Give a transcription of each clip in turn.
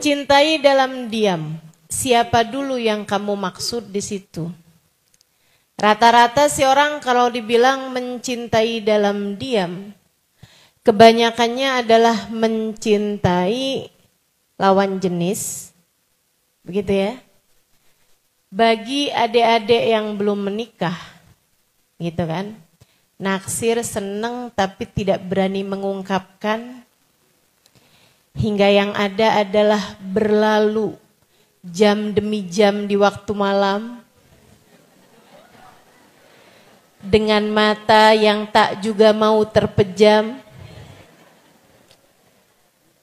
Mencintai dalam diam. Siapa dulu yang kamu maksud di situ? Rata-rata si orang kalau dibilang mencintai dalam diam, kebanyakannya adalah mencintai lawan jenis. Begitu ya. Bagi adik-adik yang belum menikah, gitu kan. Naksir, seneng tapi tidak berani mengungkapkan. Hingga yang ada adalah berlalu jam demi jam di waktu malam. Dengan mata yang tak juga mau terpejam.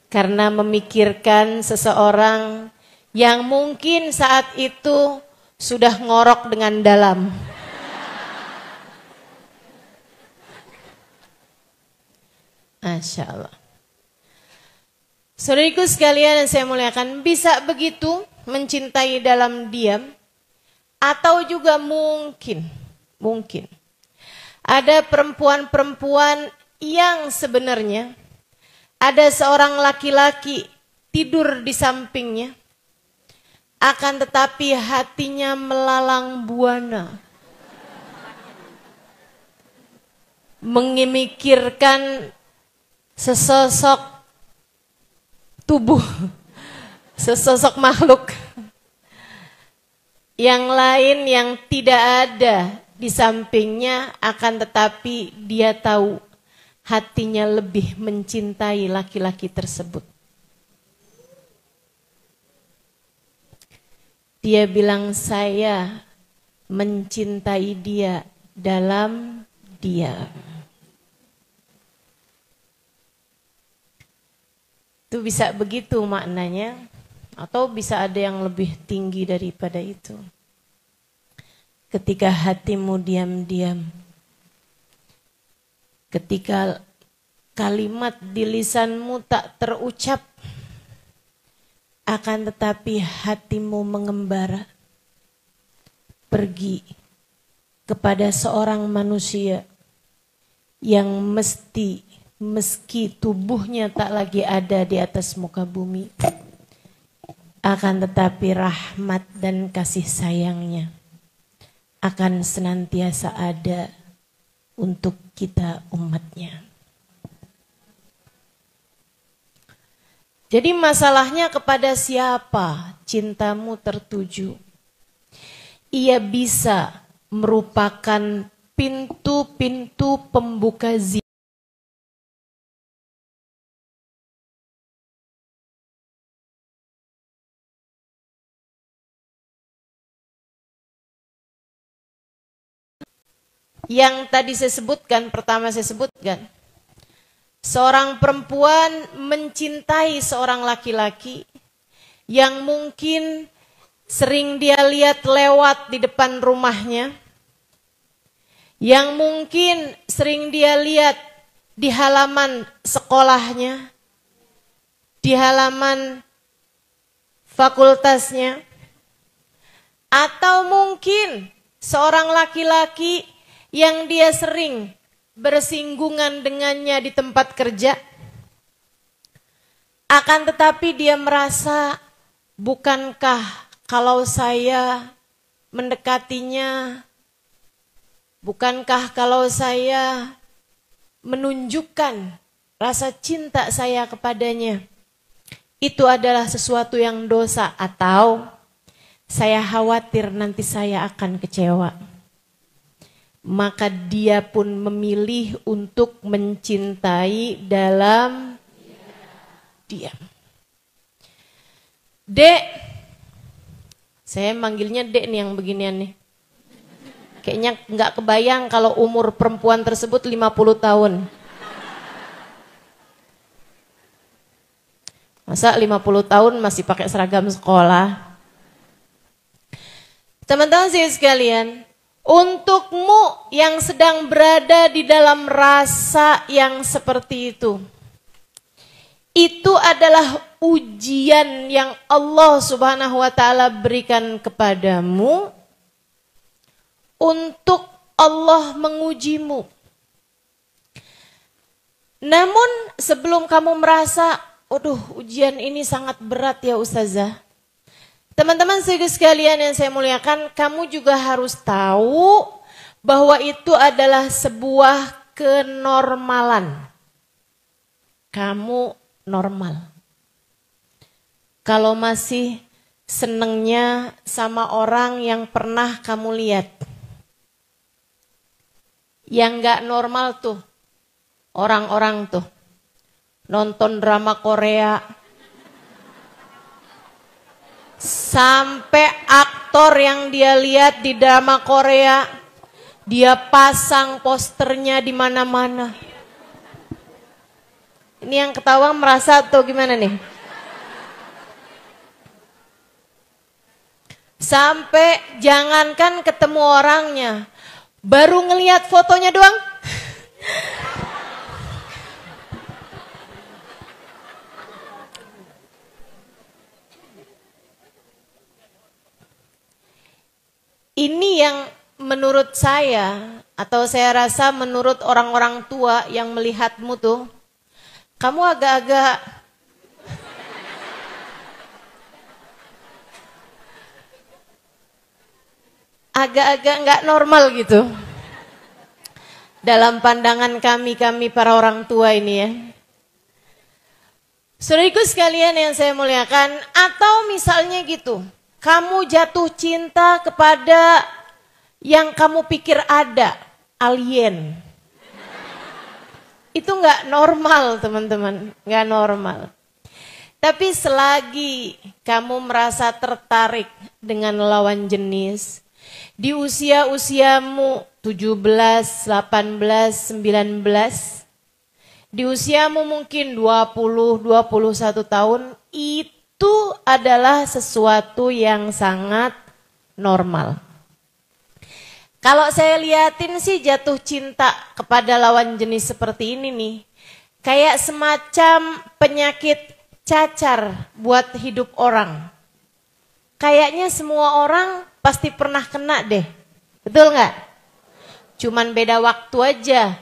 Karena memikirkan seseorang yang mungkin saat itu sudah ngorok dengan dalam. Masya Allah. Saudariku sekalian yang saya muliakan, bisa begitu mencintai dalam diam, atau juga mungkin ada perempuan-perempuan yang sebenarnya ada seorang laki-laki tidur di sampingnya, akan tetapi hatinya melalang buana, memikirkan sesosok tubuh, sesosok makhluk yang lain yang tidak ada di sampingnya, akan tetapi dia tahu hatinya lebih mencintai laki-laki tersebut. Dia bilang, saya mencintai dia dalam diam. Itu bisa begitu maknanya, atau bisa ada yang lebih tinggi daripada itu. Ketika hatimu diam-diam, ketika kalimat di lisanmu tak terucap, akan tetapi hatimu mengembara pergi kepada seorang manusia yang meski tubuhnya tak lagi ada di atas muka bumi, akan tetapi rahmat dan kasih sayangnya akan senantiasa ada untuk kita umatnya. Jadi masalahnya kepada siapa cintamu tertuju? Ia bisa merupakan pintu-pintu pembuka zina yang tadi saya sebutkan, pertama saya sebutkan. Seorang perempuan mencintai seorang laki-laki yang mungkin sering dia lihat lewat di depan rumahnya, yang mungkin sering dia lihat di halaman sekolahnya, di halaman fakultasnya, atau mungkin seorang laki-laki yang dia sering bersinggungan dengannya di tempat kerja, akan tetapi dia merasa, bukankah kalau saya mendekatinya, bukankah kalau saya menunjukkan rasa cinta saya kepadanya, itu adalah sesuatu yang dosa, atau saya khawatir nanti saya akan kecewa. Maka dia pun memilih untuk mencintai dalam diam. Dek, saya manggilnya Dek nih yang beginian nih. Kayaknya nggak kebayang kalau umur perempuan tersebut 50 tahun. Masa 50 tahun masih pakai seragam sekolah? Teman-teman saya sekalian, untukmu yang sedang berada di dalam rasa yang seperti itu adalah ujian yang Allah Subhanahu wa taala berikan kepadamu untuk Allah mengujimu. Namun sebelum kamu merasa Aduh, ujian ini sangat berat ya Ustazah. Teman-teman sekalian yang saya muliakan, kamu juga harus tahu bahwa itu adalah sebuah kenormalan. Kamu normal. Kalau masih senengnya sama orang yang pernah kamu lihat. Yang gak normal tuh, orang-orang tuh. Nonton drama Korea. Sampai aktor yang dia lihat di drama Korea, dia pasang posternya di mana-mana. Ini yang ketawa merasa atau gimana nih? Sampai jangankan ketemu orangnya, baru ngelihat fotonya doang. Ini yang menurut saya, atau saya rasa menurut orang-orang tua yang melihatmu tuh, kamu agak-agak nggak normal gitu. Dalam pandangan kami para orang tua ini ya. Saudariku sekalian yang saya muliakan, atau misalnya gitu, kamu jatuh cinta kepada yang kamu pikir ada, alien. Itu nggak normal teman-teman, nggak normal. Tapi selagi kamu merasa tertarik dengan lawan jenis, di usia-usiamu 17, 18, 19, di usiamu mungkin 20, 21 tahun, itu adalah sesuatu yang sangat normal. Kalau saya liatin sih jatuh cinta kepada lawan jenis seperti ini nih, kayak semacam penyakit cacar buat hidup orang. Kayaknya semua orang pasti pernah kena deh, betul nggak? Cuman beda waktu aja.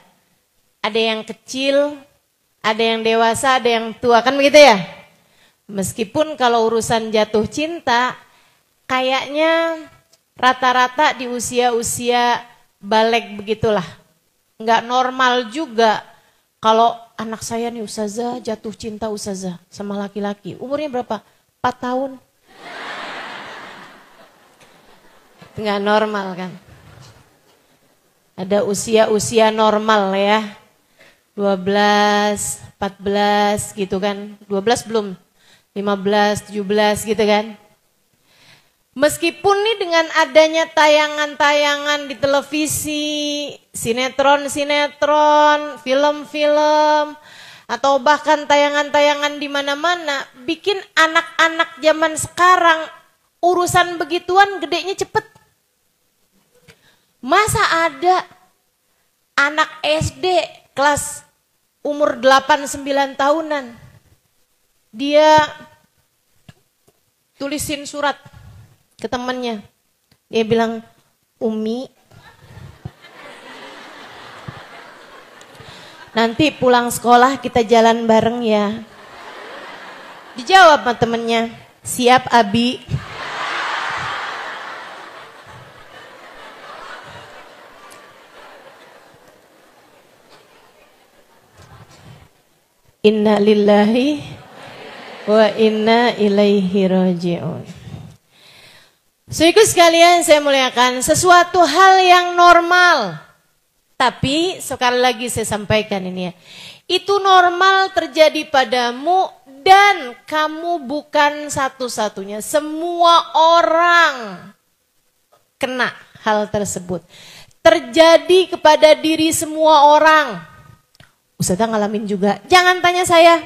Ada yang kecil, ada yang dewasa, ada yang tua, kan begitu ya? Meskipun kalau urusan jatuh cinta, kayaknya rata-rata di usia-usia balik begitulah. Nggak normal juga kalau anak saya nih Ustazah jatuh cinta Ustazah sama laki-laki. Umurnya berapa? 4 tahun. Nggak normal kan? Ada usia-usia normal ya. 12, 14 gitu kan. 12 belum. 15, 17 gitu kan. Meskipun nih dengan adanya tayangan-tayangan di televisi, sinetron-sinetron, film-film, atau bahkan tayangan-tayangan di mana-mana, bikin anak-anak zaman sekarang urusan begituan gedenya cepet. Masa ada anak SD kelas umur 8-9 tahunan, dia tulisin surat ke temannya. Dia bilang, Umi, nanti pulang sekolah kita jalan bareng ya. Dijawab sama temennya, siap Abi. Inna lillahi wa inna ilaihi raji'un. Saudaraku sekalian saya muliakan, sesuatu hal yang normal. Tapi sekali lagi saya sampaikan ini ya. Itu normal terjadi padamu dan kamu bukan satu-satunya. Semua orang kena hal tersebut. Terjadi kepada diri semua orang. Ustazah ngalamin juga. Jangan tanya saya.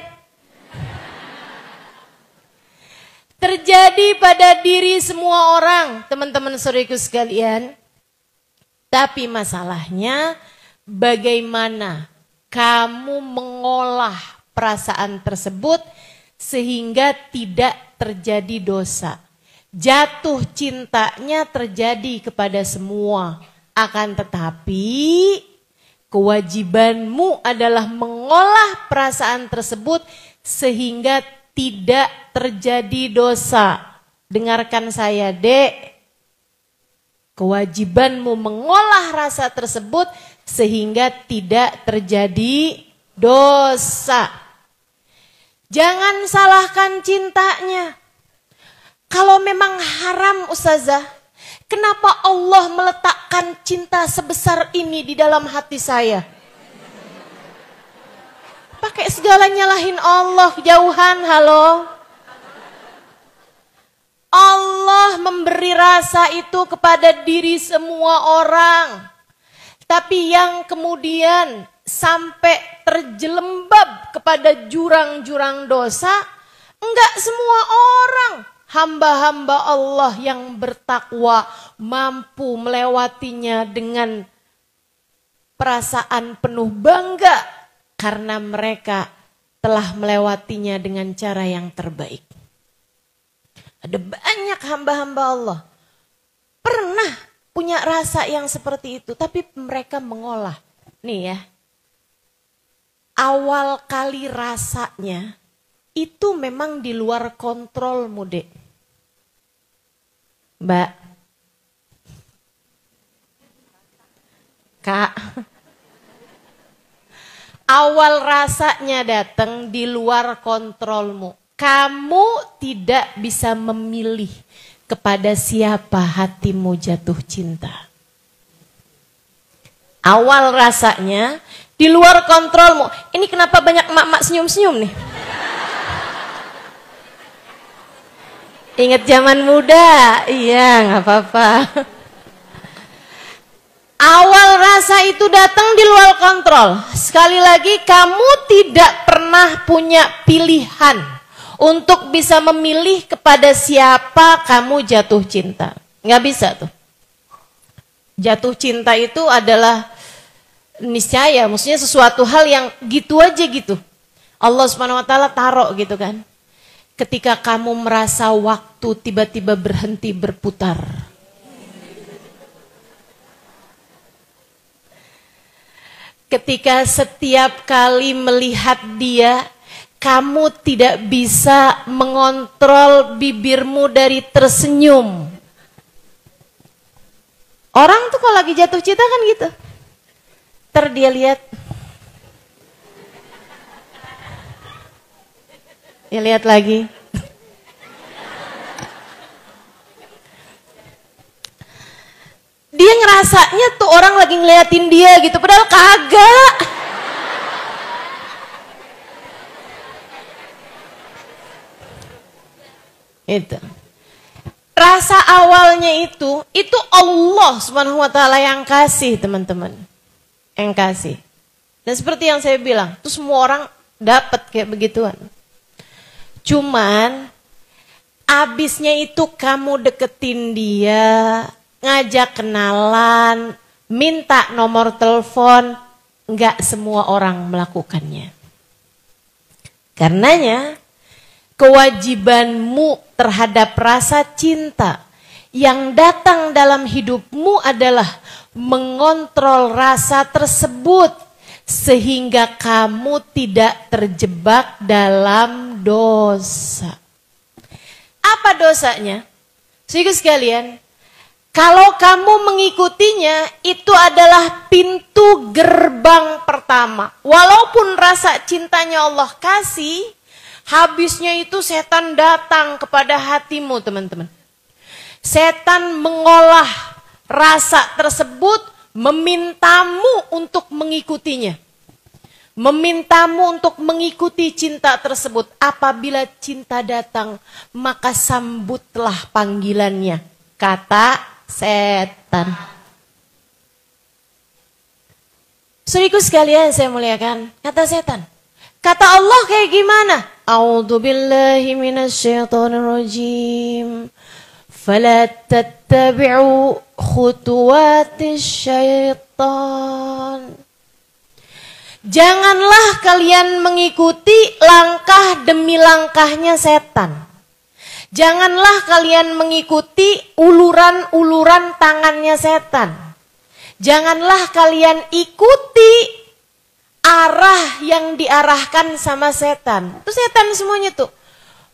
Terjadi pada diri semua orang, teman-teman saudariku sekalian. Tapi masalahnya bagaimana kamu mengolah perasaan tersebut sehingga tidak terjadi dosa. Jatuh cintanya terjadi kepada semua. Akan tetapi kewajibanmu adalah mengolah perasaan tersebut sehingga tidak terjadi dosa. Dengarkan saya, Dek. Kewajibanmu mengolah rasa tersebut sehingga tidak terjadi dosa. Jangan salahkan cintanya. Kalau memang haram, Ustazah, kenapa Allah meletakkan cinta sebesar ini di dalam hati saya? Pakai segala nyalahin Allah, jauhan, halo. Allah memberi rasa itu kepada diri semua orang. Tapi yang kemudian sampai terjelembab kepada jurang-jurang dosa, enggak semua orang. Hamba-hamba Allah yang bertakwa mampu melewatinya dengan perasaan penuh bangga karena mereka telah melewatinya dengan cara yang terbaik. Ada banyak hamba-hamba Allah pernah punya rasa yang seperti itu, tapi mereka mengolah. Nih ya, awal kali rasanya itu memang di luar kontrolmu, Dek. Mbak, Kak, awal rasanya datang di luar kontrolmu. Kamu tidak bisa memilih kepada siapa hatimu jatuh cinta. Awal rasanya di luar kontrolmu. Ini kenapa banyak emak-emak senyum-senyum nih? Ingat zaman muda? Iya, nggak apa-apa. Awal rasa itu datang di luar kontrol. Sekali lagi, kamu tidak pernah punya pilihan untuk bisa memilih kepada siapa kamu jatuh cinta. Nggak bisa tuh. Jatuh cinta itu adalah niscaya, maksudnya sesuatu hal yang gitu aja gitu. Allah Subhanahu wa taala taruh gitu kan. Ketika kamu merasa waktu tiba-tiba berhenti berputar. Ketika setiap kali melihat dia, kamu tidak bisa mengontrol bibirmu dari tersenyum. Orang tuh kalau lagi jatuh cinta kan gitu. Ntar dia lihat. Ya lihat lagi. Dia ngerasanya tuh orang lagi ngeliatin dia gitu, padahal kagak. Itu. Rasa awalnya itu Allah Subhanahu wa taala yang kasih, teman-teman. Yang kasih. Dan seperti yang saya bilang, itu semua orang dapat kayak begituan. Cuman abisnya itu kamu deketin dia, ngajak kenalan, minta nomor telepon, enggak semua orang melakukannya. Karenanya kewajibanmu terhadap rasa cinta yang datang dalam hidupmu adalah mengontrol rasa tersebut sehingga kamu tidak terjebak dalam dosa. Apa dosanya? Saudara sekalian, kalau kamu mengikutinya, itu adalah pintu gerbang pertama. Walaupun rasa cintanya Allah kasih, habisnya itu setan datang kepada hatimu, teman-teman. Setan mengolah rasa tersebut, memintamu untuk mengikutinya. Memintamu untuk mengikuti cinta tersebut. Apabila cinta datang, maka sambutlah panggilannya. Kata setan. Saudaraku sekalian saya muliakan, kata setan. Kata Allah kayak gimana? A'udzubillahi minasyaitonirrajim. Fala tattabi'u khutuwatis syaitan. Janganlah kalian mengikuti langkah demi langkahnya setan. Janganlah kalian mengikuti uluran-uluran tangannya setan. Janganlah kalian ikuti arah yang diarahkan sama setan. Itu setan semuanya tuh.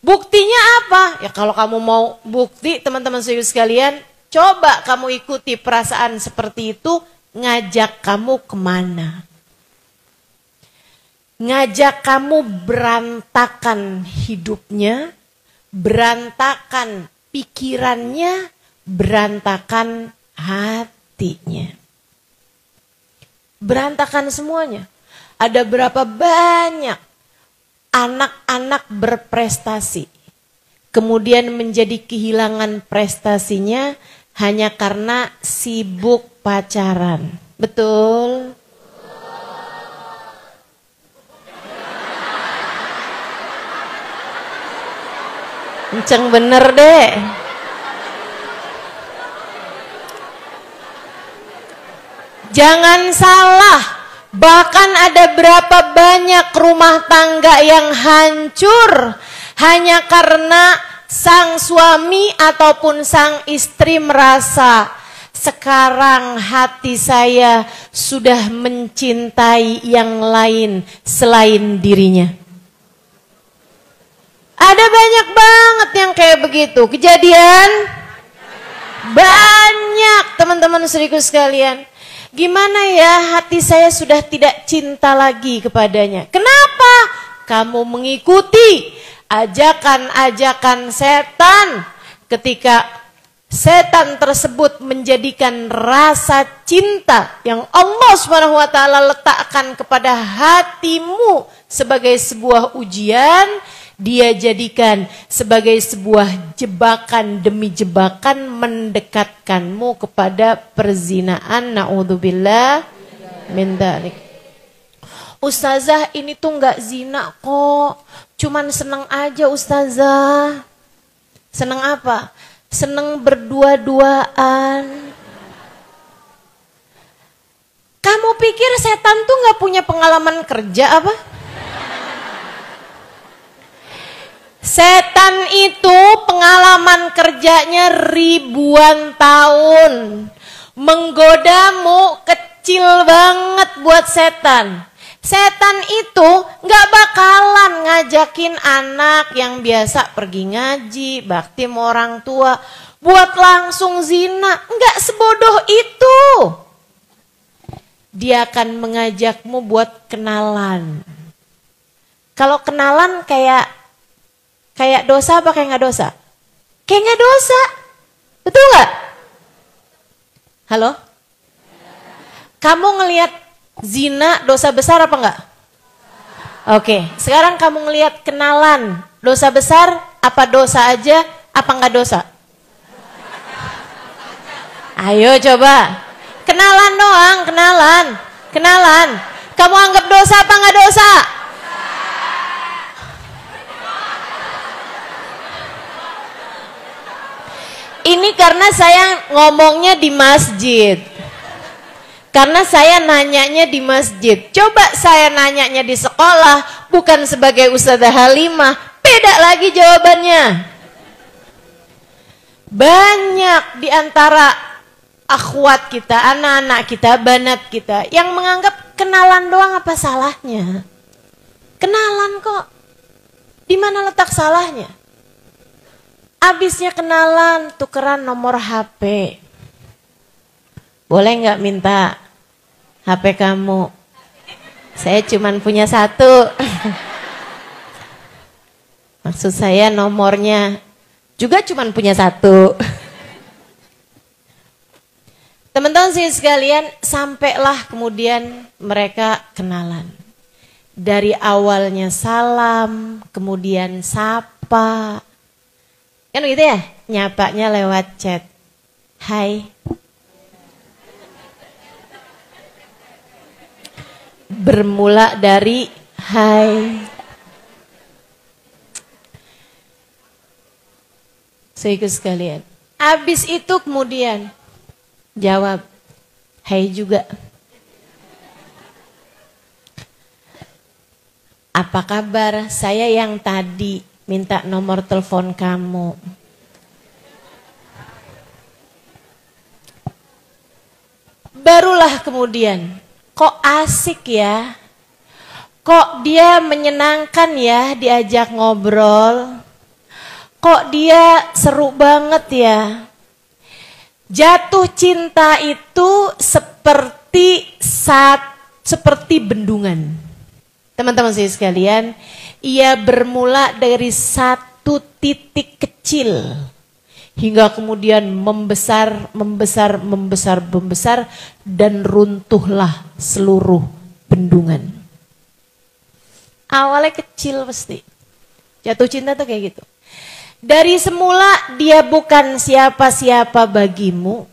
Buktinya apa? Ya kalau kamu mau bukti teman-teman sekalian, coba kamu ikuti perasaan seperti itu, ngajak kamu kemana? Ngajak kamu berantakan hidupnya, berantakan pikirannya, berantakan hatinya. Berantakan semuanya. Ada berapa banyak anak-anak berprestasi, kemudian menjadi kehilangan prestasinya hanya karena sibuk pacaran. Betul? Kenceng bener deh. Jangan salah, bahkan ada berapa banyak rumah tangga yang hancur hanya karena sang suami ataupun sang istri merasa sekarang hati saya sudah mencintai yang lain selain dirinya. Ada banyak banget yang kayak begitu. Kejadian banyak teman-teman seriku sekalian. Gimana ya hati saya sudah tidak cinta lagi kepadanya. Kenapa? Kamu mengikuti ajakan-ajakan setan. Ketika setan tersebut menjadikan rasa cinta yang Allah SWT letakkan kepada hatimu sebagai sebuah ujian, dia jadikan sebagai sebuah jebakan demi jebakan mendekatkanmu kepada perzinaan. Na'udzubillah min dzalik. Ustazah ini tuh nggak zina kok, cuman seneng aja ustazah. Seneng apa? Seneng berdua-duaan. Kamu pikir setan tuh nggak punya pengalaman kerja apa? Setan itu pengalaman kerjanya ribuan tahun. Menggodamu kecil banget buat setan. Setan itu gak bakalan ngajakin anak yang biasa pergi ngaji, bakti sama orang tua, buat langsung zina. Gak sebodoh itu. Dia akan mengajakmu buat kenalan. Kalau kenalan kayak dosa apa kayak nggak dosa? Kayak nggak dosa, betul nggak? Halo? Kamu ngelihat zina dosa besar apa nggak? Oke, sekarang kamu ngelihat kenalan dosa besar apa dosa aja apa nggak dosa? Ayo coba, kenalan doang, kenalan. Kamu anggap dosa apa nggak dosa? Ini karena saya ngomongnya di masjid. Karena saya nanyanya di masjid. Coba saya nanyanya di sekolah, bukan sebagai Ustazah Halimah, beda lagi jawabannya. Banyak di antara akhwat kita, anak-anak kita, banat kita yang menganggap kenalan doang apa salahnya. Kenalan kok. Di mana letak salahnya? Abisnya kenalan, tukeran nomor HP. Boleh nggak minta HP kamu? Saya cuman punya satu. Maksud saya nomornya juga cuman punya satu. Teman-teman sekalian, sampailah kemudian mereka kenalan. Dari awalnya salam, kemudian sapa. Kan gitu ya, nyapanya lewat chat. Hai. Bermula dari hai. Saudaraku sekalian. Habis itu kemudian jawab, hai juga. Apa kabar? Saya yang tadi minta nomor telepon kamu. Barulah kemudian, kok asik ya? Kok dia menyenangkan ya diajak ngobrol? Kok dia seru banget ya? Jatuh cinta itu seperti bendungan. Teman-teman saya sekalian, ia bermula dari satu titik kecil hingga kemudian membesar dan runtuhlah seluruh bendungan. Awalnya kecil pasti. Jatuh cinta tuh kayak gitu. Dari semula dia bukan siapa-siapa bagimu,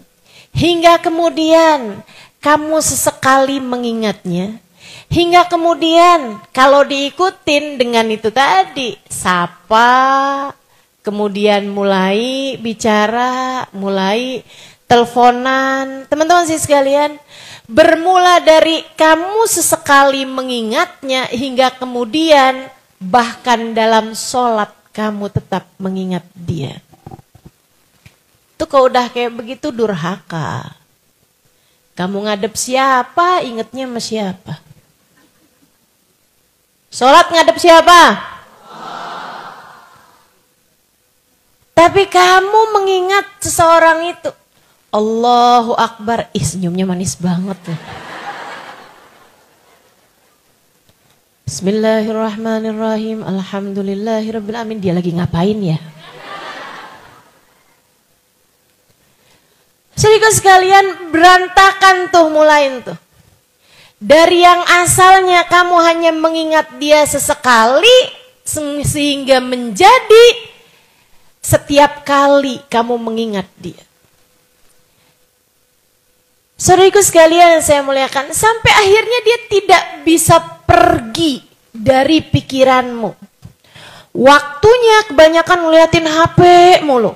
hingga kemudian kamu sesekali mengingatnya, hingga kemudian kalau diikutin dengan itu tadi, sapa, kemudian mulai bicara, mulai teleponan. Teman-teman sih sekalian, bermula dari kamu sesekali mengingatnya hingga kemudian bahkan dalam sholat kamu tetap mengingat dia. Itu kalau udah kayak begitu durhaka. Kamu ngadep siapa, ingatnya sama siapa? Sholat ngadep siapa? Tapi kamu mengingat seseorang itu. Allahu Akbar, senyumnya manis banget tuh. Bismillahirrahmanirrahim, alhamdulillahirrabbilalamin. Dia lagi ngapain ya? Saudara sekalian, berantakan tuh mulai tuh. Dari yang asalnya kamu hanya mengingat dia sesekali, sehingga menjadi setiap kali kamu mengingat dia. Saudariku sekalian yang saya muliakan, sampai akhirnya dia tidak bisa pergi dari pikiranmu. Waktunya kebanyakan ngeliatin HP mulu.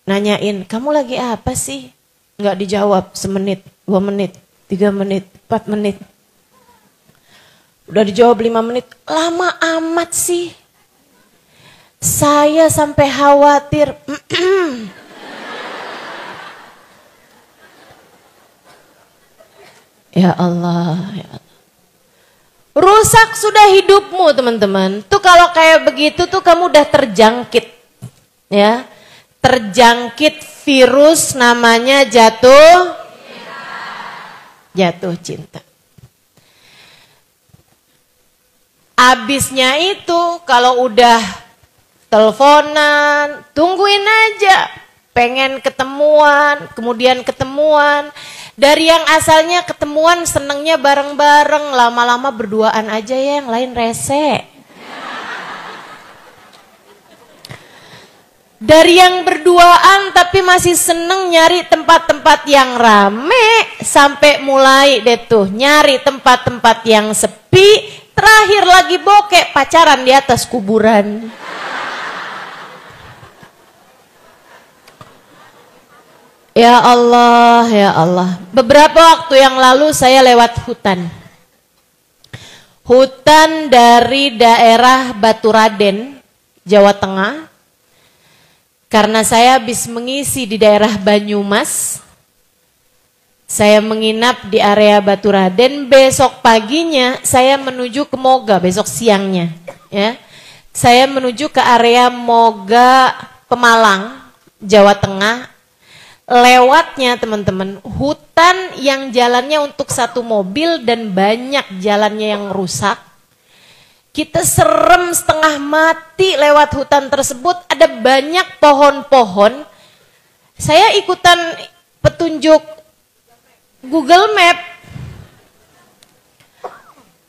Nanyain, kamu lagi apa sih? Nggak dijawab, semenit, 2 menit, 3 menit, 4 menit. Udah dijawab 5 menit, lama amat sih. Saya sampai khawatir. Ya Allah, ya Allah. Rusak sudah hidupmu teman-teman. Tuh kalau kayak begitu tuh kamu udah terjangkit. Ya. Terjangkit virus namanya jatuh cinta. Abisnya itu kalau udah teleponan, tungguin aja. Pengen ketemuan, kemudian ketemuan. Dari yang asalnya ketemuan senengnya bareng-bareng, lama-lama berduaan aja ya, yang lain rese. Dari yang berduaan tapi masih seneng nyari tempat-tempat yang rame, sampai mulai deh tuh nyari tempat-tempat yang sepi, terakhir lagi bokek, pacaran di atas kuburan. Ya Allah, ya Allah. Beberapa waktu yang lalu saya lewat hutan. Hutan dari daerah Baturaden, Jawa Tengah. Karena saya habis mengisi di daerah Banyumas. Saya menginap di area Baturaden, besok paginya saya menuju ke Moga, besok siangnya. Ya. Saya menuju ke area Moga, Pemalang, Jawa Tengah. Lewatnya teman-teman, hutan yang jalannya untuk satu mobil dan banyak jalannya yang rusak. Kita serem setengah mati lewat hutan tersebut, ada banyak pohon-pohon. Saya ikutan petunjuk Google Map.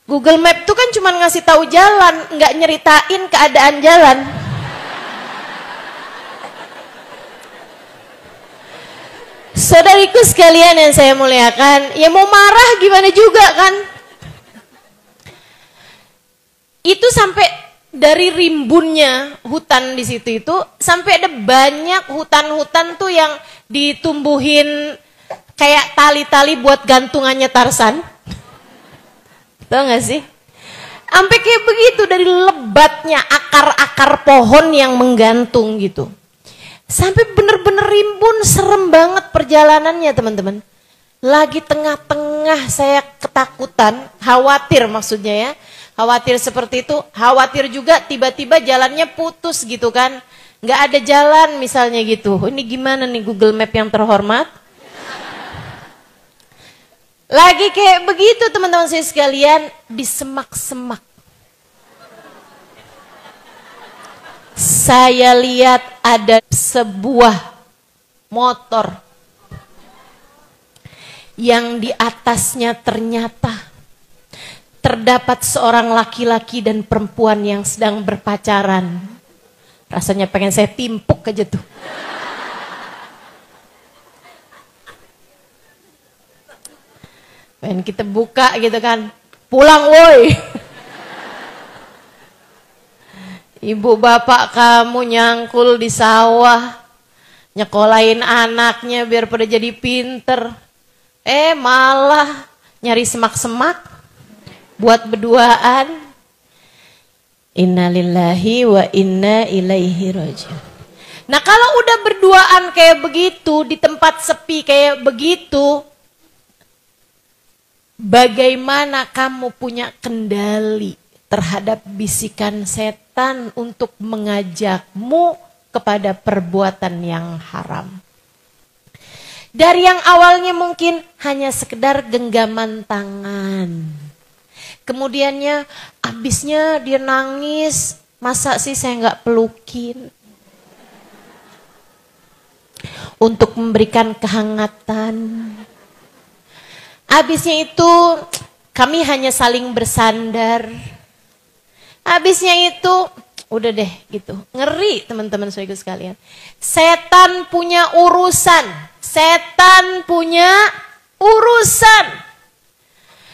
Google Map itu kan cuma ngasih tahu jalan, nggak nyeritain keadaan jalan. Saudariku sekalian yang saya muliakan, ya mau marah gimana juga kan? Itu sampai dari rimbunnya hutan di situ itu, sampai ada banyak hutan-hutan tuh yang ditumbuhin kayak tali-tali buat gantungannya Tarsan. Tahu gak sih? Sampai kayak begitu, dari lebatnya akar-akar pohon yang menggantung gitu. Sampai bener-bener rimbun, serem banget perjalanannya teman-teman. Lagi tengah-tengah saya ketakutan, khawatir maksudnya ya. Khawatir seperti itu, khawatir juga tiba-tiba jalannya putus gitu kan. Nggak ada jalan misalnya gitu. Ini gimana nih Google Map yang terhormat? Lagi kayak begitu teman-teman saya sekalian, di semak-semak. Saya lihat ada sebuah motor yang di atasnya ternyata terdapat seorang laki-laki dan perempuan yang sedang berpacaran. Rasanya pengen saya timpuk aja tuh. Pengen kita buka gitu kan. Pulang woi. Ibu bapak kamu nyangkul di sawah, nyekolahin anaknya biar pada jadi pinter. Malah nyari semak-semak buat berduaan. Innalillahi wa inna ilaihi raji'un. Nah kalau udah berduaan kayak begitu, di tempat sepi kayak begitu, bagaimana kamu punya kendali terhadap bisikan setan untuk mengajakmu kepada perbuatan yang haram. Dari yang awalnya mungkin hanya sekedar genggaman tangan. Kemudiannya abisnya dia nangis, masa sih saya nggak pelukin? Untuk memberikan kehangatan. Abisnya itu kami hanya saling bersandar. Habisnya itu udah deh gitu. Ngeri teman-teman saudara sekalian. Setan punya urusan. Setan punya urusan.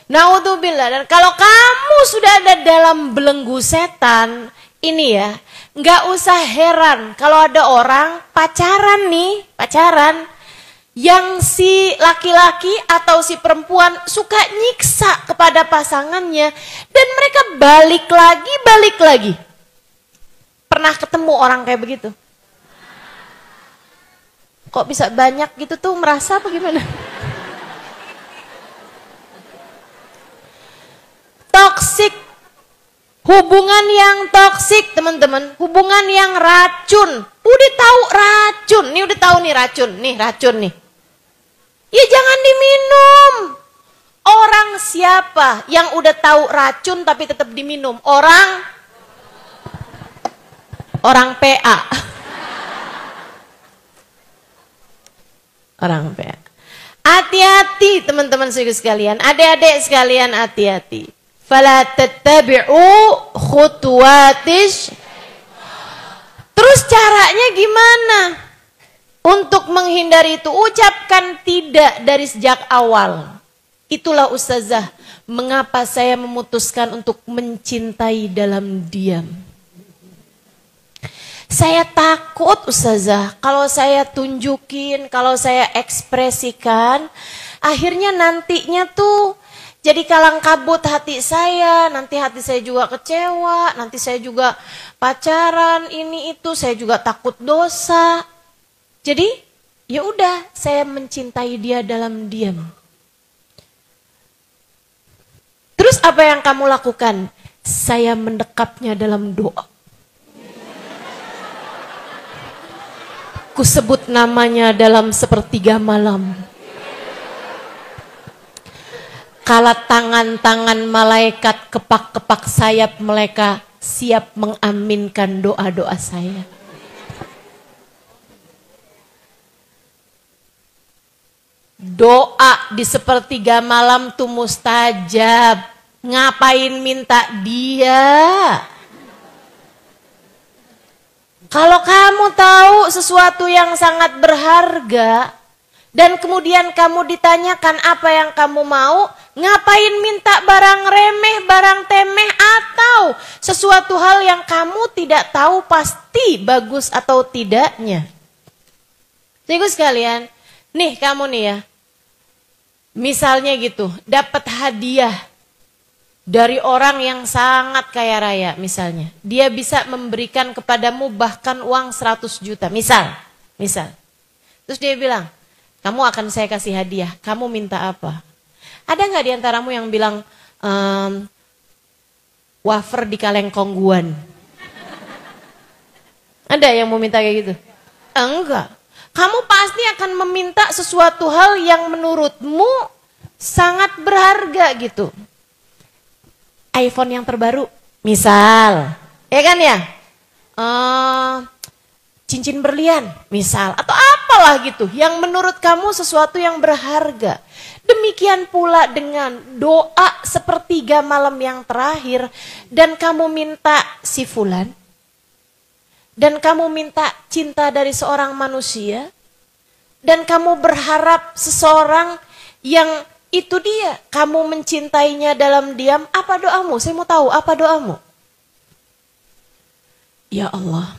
Naudzubillah. Dan kalau kamu sudah ada dalam belenggu setan, ini ya, nggak usah heran kalau ada orang pacaran nih, pacaran. Yang si laki-laki atau si perempuan suka nyiksa kepada pasangannya. Dan mereka balik lagi. Pernah ketemu orang kayak begitu? Kok bisa banyak gitu tuh, merasa apa gimana? Toksik. Hubungan yang toksik teman-teman. Hubungan yang racun. Udah tahu racun. Nih udah tahu nih racun. Nih racun nih. Ya jangan diminum. Orang siapa yang udah tahu racun tapi tetap diminum? Orang PA. Orang PA. Hati-hati teman-teman sekalian. Adik-adik sekalian hati-hati. Fala tattabi'u khutuwatish. Terus caranya gimana? Untuk menghindari itu, ucapkan tidak dari sejak awal. Itulah ustazah, mengapa saya memutuskan untuk mencintai dalam diam. Saya takut ustazah, kalau saya tunjukin, kalau saya ekspresikan, akhirnya nantinya tuh jadi kalang kabut hati saya, nanti hati saya juga kecewa, nanti saya juga pacaran, ini itu, saya juga takut dosa. Jadi, ya udah, saya mencintai dia dalam diam. Terus apa yang kamu lakukan? Saya mendekapnya dalam doa. Kusebut namanya dalam sepertiga malam. Kala tangan-tangan malaikat kepak-kepak sayap mereka siap mengaminkan doa-doa saya. Doa di sepertiga malam tuh mustajab. Ngapain minta dia? Kalau kamu tahu sesuatu yang sangat berharga dan kemudian kamu ditanyakan apa yang kamu mau, ngapain minta barang remeh, barang temeh atau sesuatu hal yang kamu tidak tahu pasti bagus atau tidaknya. Jadi sekalian, nih kamu nih ya. Misalnya gitu, dapat hadiah dari orang yang sangat kaya raya misalnya. Dia bisa memberikan kepadamu bahkan uang 100 juta, misal. Terus dia bilang, Kamu akan saya kasih hadiah. Kamu minta apa? Ada nggak di antaramu yang bilang wafer di kaleng kongguan? Ada yang mau minta kayak gitu? Enggak. Kamu pasti akan meminta sesuatu hal yang menurutmu sangat berharga gitu. iPhone yang terbaru, misal, ya kan ya? Cincin berlian, misal, atau apalah gitu, yang menurut kamu sesuatu yang berharga. Demikian pula dengan doa sepertiga malam yang terakhir, dan kamu minta si fulan, dan kamu minta cinta dari seorang manusia, dan kamu berharap seseorang yang itu dia, kamu mencintainya dalam diam. Apa doamu? Saya mau tahu, apa doamu? Ya Allah,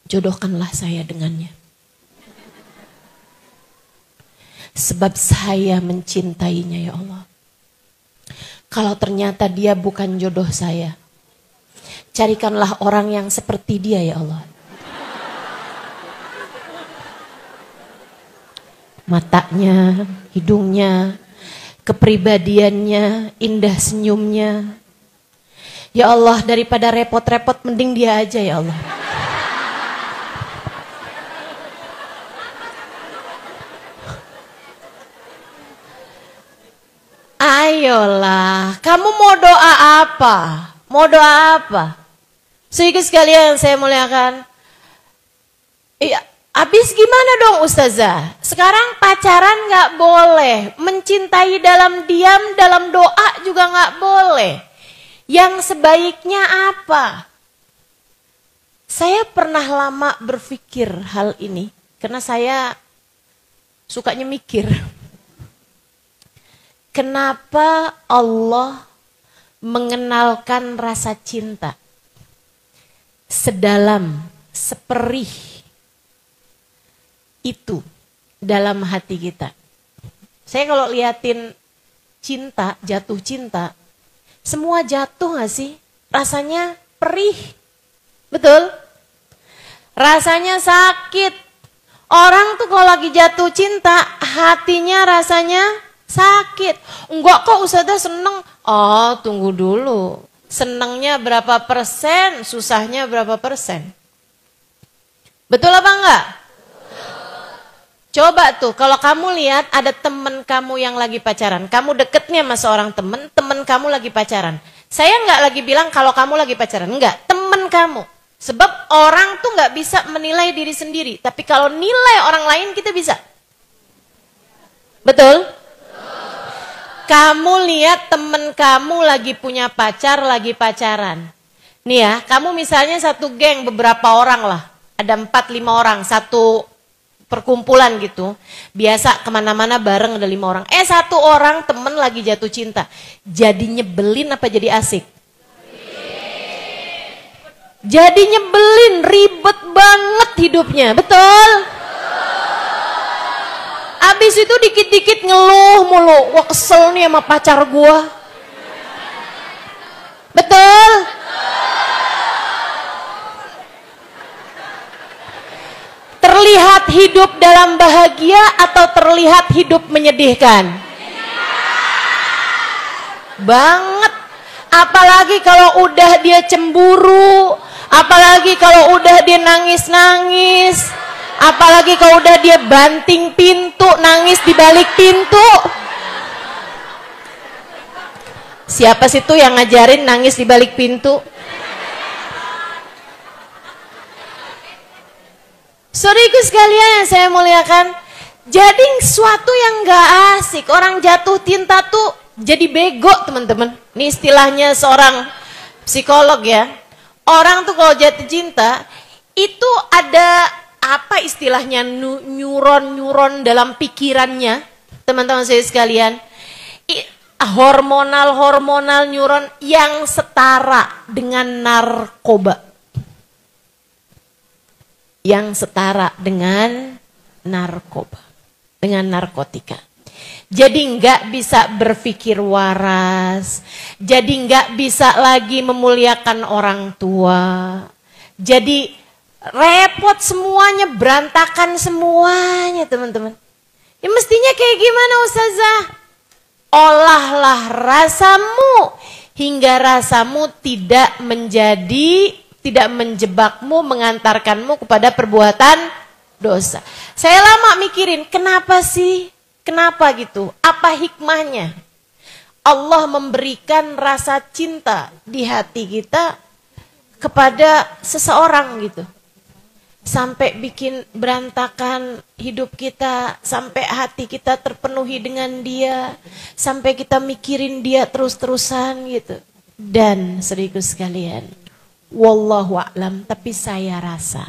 jodohkanlah saya dengannya. Sebab saya mencintainya ya Allah. Kalau ternyata dia bukan jodoh saya, carikanlah orang yang seperti dia ya Allah. Matanya, hidungnya, kepribadiannya, indah senyumnya. Ya Allah, daripada repot-repot mending dia aja ya Allah. Ayolah, kamu mau doa apa? Mau doa apa? Sehingga sekalian saya muliakan. Iya, habis gimana dong Ustazah? Sekarang pacaran gak boleh. Mencintai dalam diam, dalam doa juga gak boleh. Yang sebaiknya apa? Saya pernah lama berpikir hal ini. Karena saya sukanya mikir. Kenapa Allah mengenalkan rasa cinta sedalam, seperih itu dalam hati kita? Saya kalau liatin cinta, jatuh cinta, semua jatuh gak sih? Rasanya perih, betul? Rasanya sakit. Orang tuh kalau lagi jatuh cinta, hatinya rasanya sakit. Enggak kok Ustazah seneng. Oh tunggu dulu. Senengnya berapa persen, susahnya berapa persen? Betul apa enggak? Coba tuh kalau kamu lihat ada temen kamu yang lagi pacaran. Kamu deketnya sama seorang temen, temen kamu lagi pacaran. Saya enggak lagi bilang kalau kamu lagi pacaran. Enggak, temen kamu. Sebab orang tuh enggak bisa menilai diri sendiri. Tapi kalau nilai orang lain kita bisa. Betul? Kamu lihat temen kamu lagi punya pacar, lagi pacaran. Nih ya, kamu misalnya satu geng beberapa orang lah. Ada 4-5 orang, satu perkumpulan gitu. Biasa kemana-mana bareng ada 5 orang. Satu orang temen lagi jatuh cinta. Jadi nyebelin apa jadi asik? Jadi nyebelin, ribet banget hidupnya, betul? Abis itu dikit-dikit ngeluh mulu. Wah kesel nih sama pacar gua. Betul? Terlihat hidup dalam bahagia atau terlihat hidup menyedihkan? Banget. Apalagi kalau udah dia cemburu. Apalagi kalau udah dia nangis-nangis. Apalagi kalau udah dia banting pintu, nangis di balik pintu. Siapa sih tuh yang ngajarin nangis di balik pintu? Saudaraku sekalian yang saya muliakan, jadi suatu yang gak asik. Orang jatuh cinta tuh jadi bego teman-teman. Ini istilahnya seorang psikolog ya. Orang tuh kalau jatuh cinta, itu ada apa istilahnya neuron dalam pikirannya, teman-teman saya sekalian, hormonal neuron yang setara dengan narkoba, yang setara dengan narkoba, dengan narkotika. Jadi nggak bisa berpikir waras, jadi nggak bisa lagi memuliakan orang tua, jadi repot semuanya, berantakan semuanya teman-teman. Ya mestinya kayak gimana Ustazah? Olahlah rasamu hingga rasamu tidak menjebakmu, mengantarkanmu kepada perbuatan dosa. Saya lama mikirin, kenapa sih? Kenapa gitu? Apa hikmahnya? Allah memberikan rasa cinta di hati kita kepada seseorang gitu. Sampai bikin berantakan hidup kita, sampai hati kita terpenuhi dengan dia, sampai kita mikirin dia terus-terusan gitu. Dan seribu sekalian, wallahu a'lam, tapi saya rasa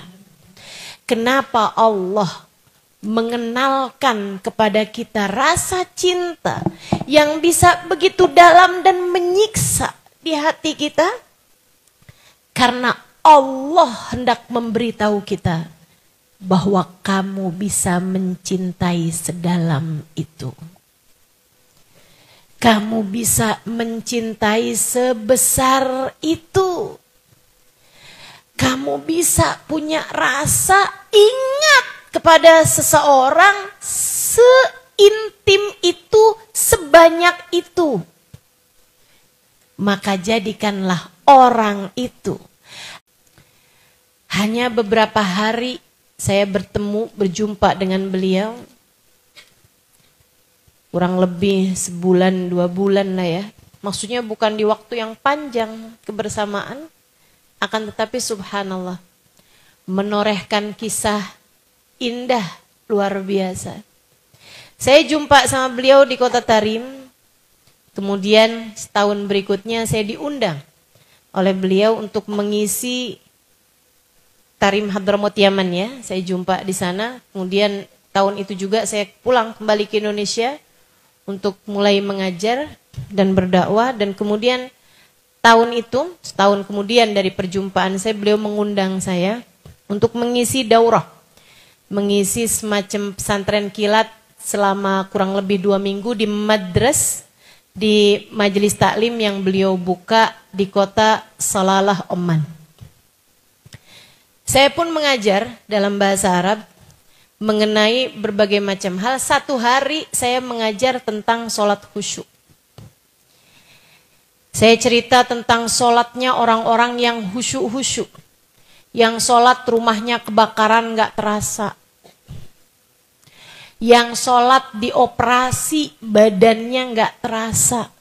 kenapa Allah mengenalkan kepada kita rasa cinta yang bisa begitu dalam dan menyiksa di hati kita? Karena Allah hendak memberitahu kita bahwa kamu bisa mencintai sedalam itu. Kamu bisa mencintai sebesar itu. Kamu bisa punya rasa ingat kepada seseorang seintim itu, sebanyak itu. Maka jadikanlah orang itu. Hanya beberapa hari saya berjumpa dengan beliau. Kurang lebih sebulan, 2 bulan lah ya. Maksudnya bukan di waktu yang panjang kebersamaan. Akan tetapi subhanallah, menorehkan kisah indah luar biasa. Saya jumpa sama beliau di kota Tarim. Kemudian setahun berikutnya saya diundang oleh beliau untuk mengisi Tarim Hadramaut Yaman ya. Saya jumpa di sana. Kemudian tahun itu juga saya pulang kembali ke Indonesia untuk mulai mengajar dan berdakwah. Dan kemudian tahun itu, setahun kemudian dari perjumpaan saya, beliau mengundang saya untuk mengisi daurah. Mengisi semacam pesantren kilat selama kurang lebih 2 minggu di madras, di majelis taklim yang beliau buka di kota Salalah, Oman. Saya pun mengajar dalam bahasa Arab mengenai berbagai macam hal. 1 hari saya mengajar tentang sholat khusyuk. Saya cerita tentang sholatnya orang-orang yang khusyuk-khusyuk. Yang sholat rumahnya kebakaran gak terasa. Yang sholat dioperasi badannya gak terasa.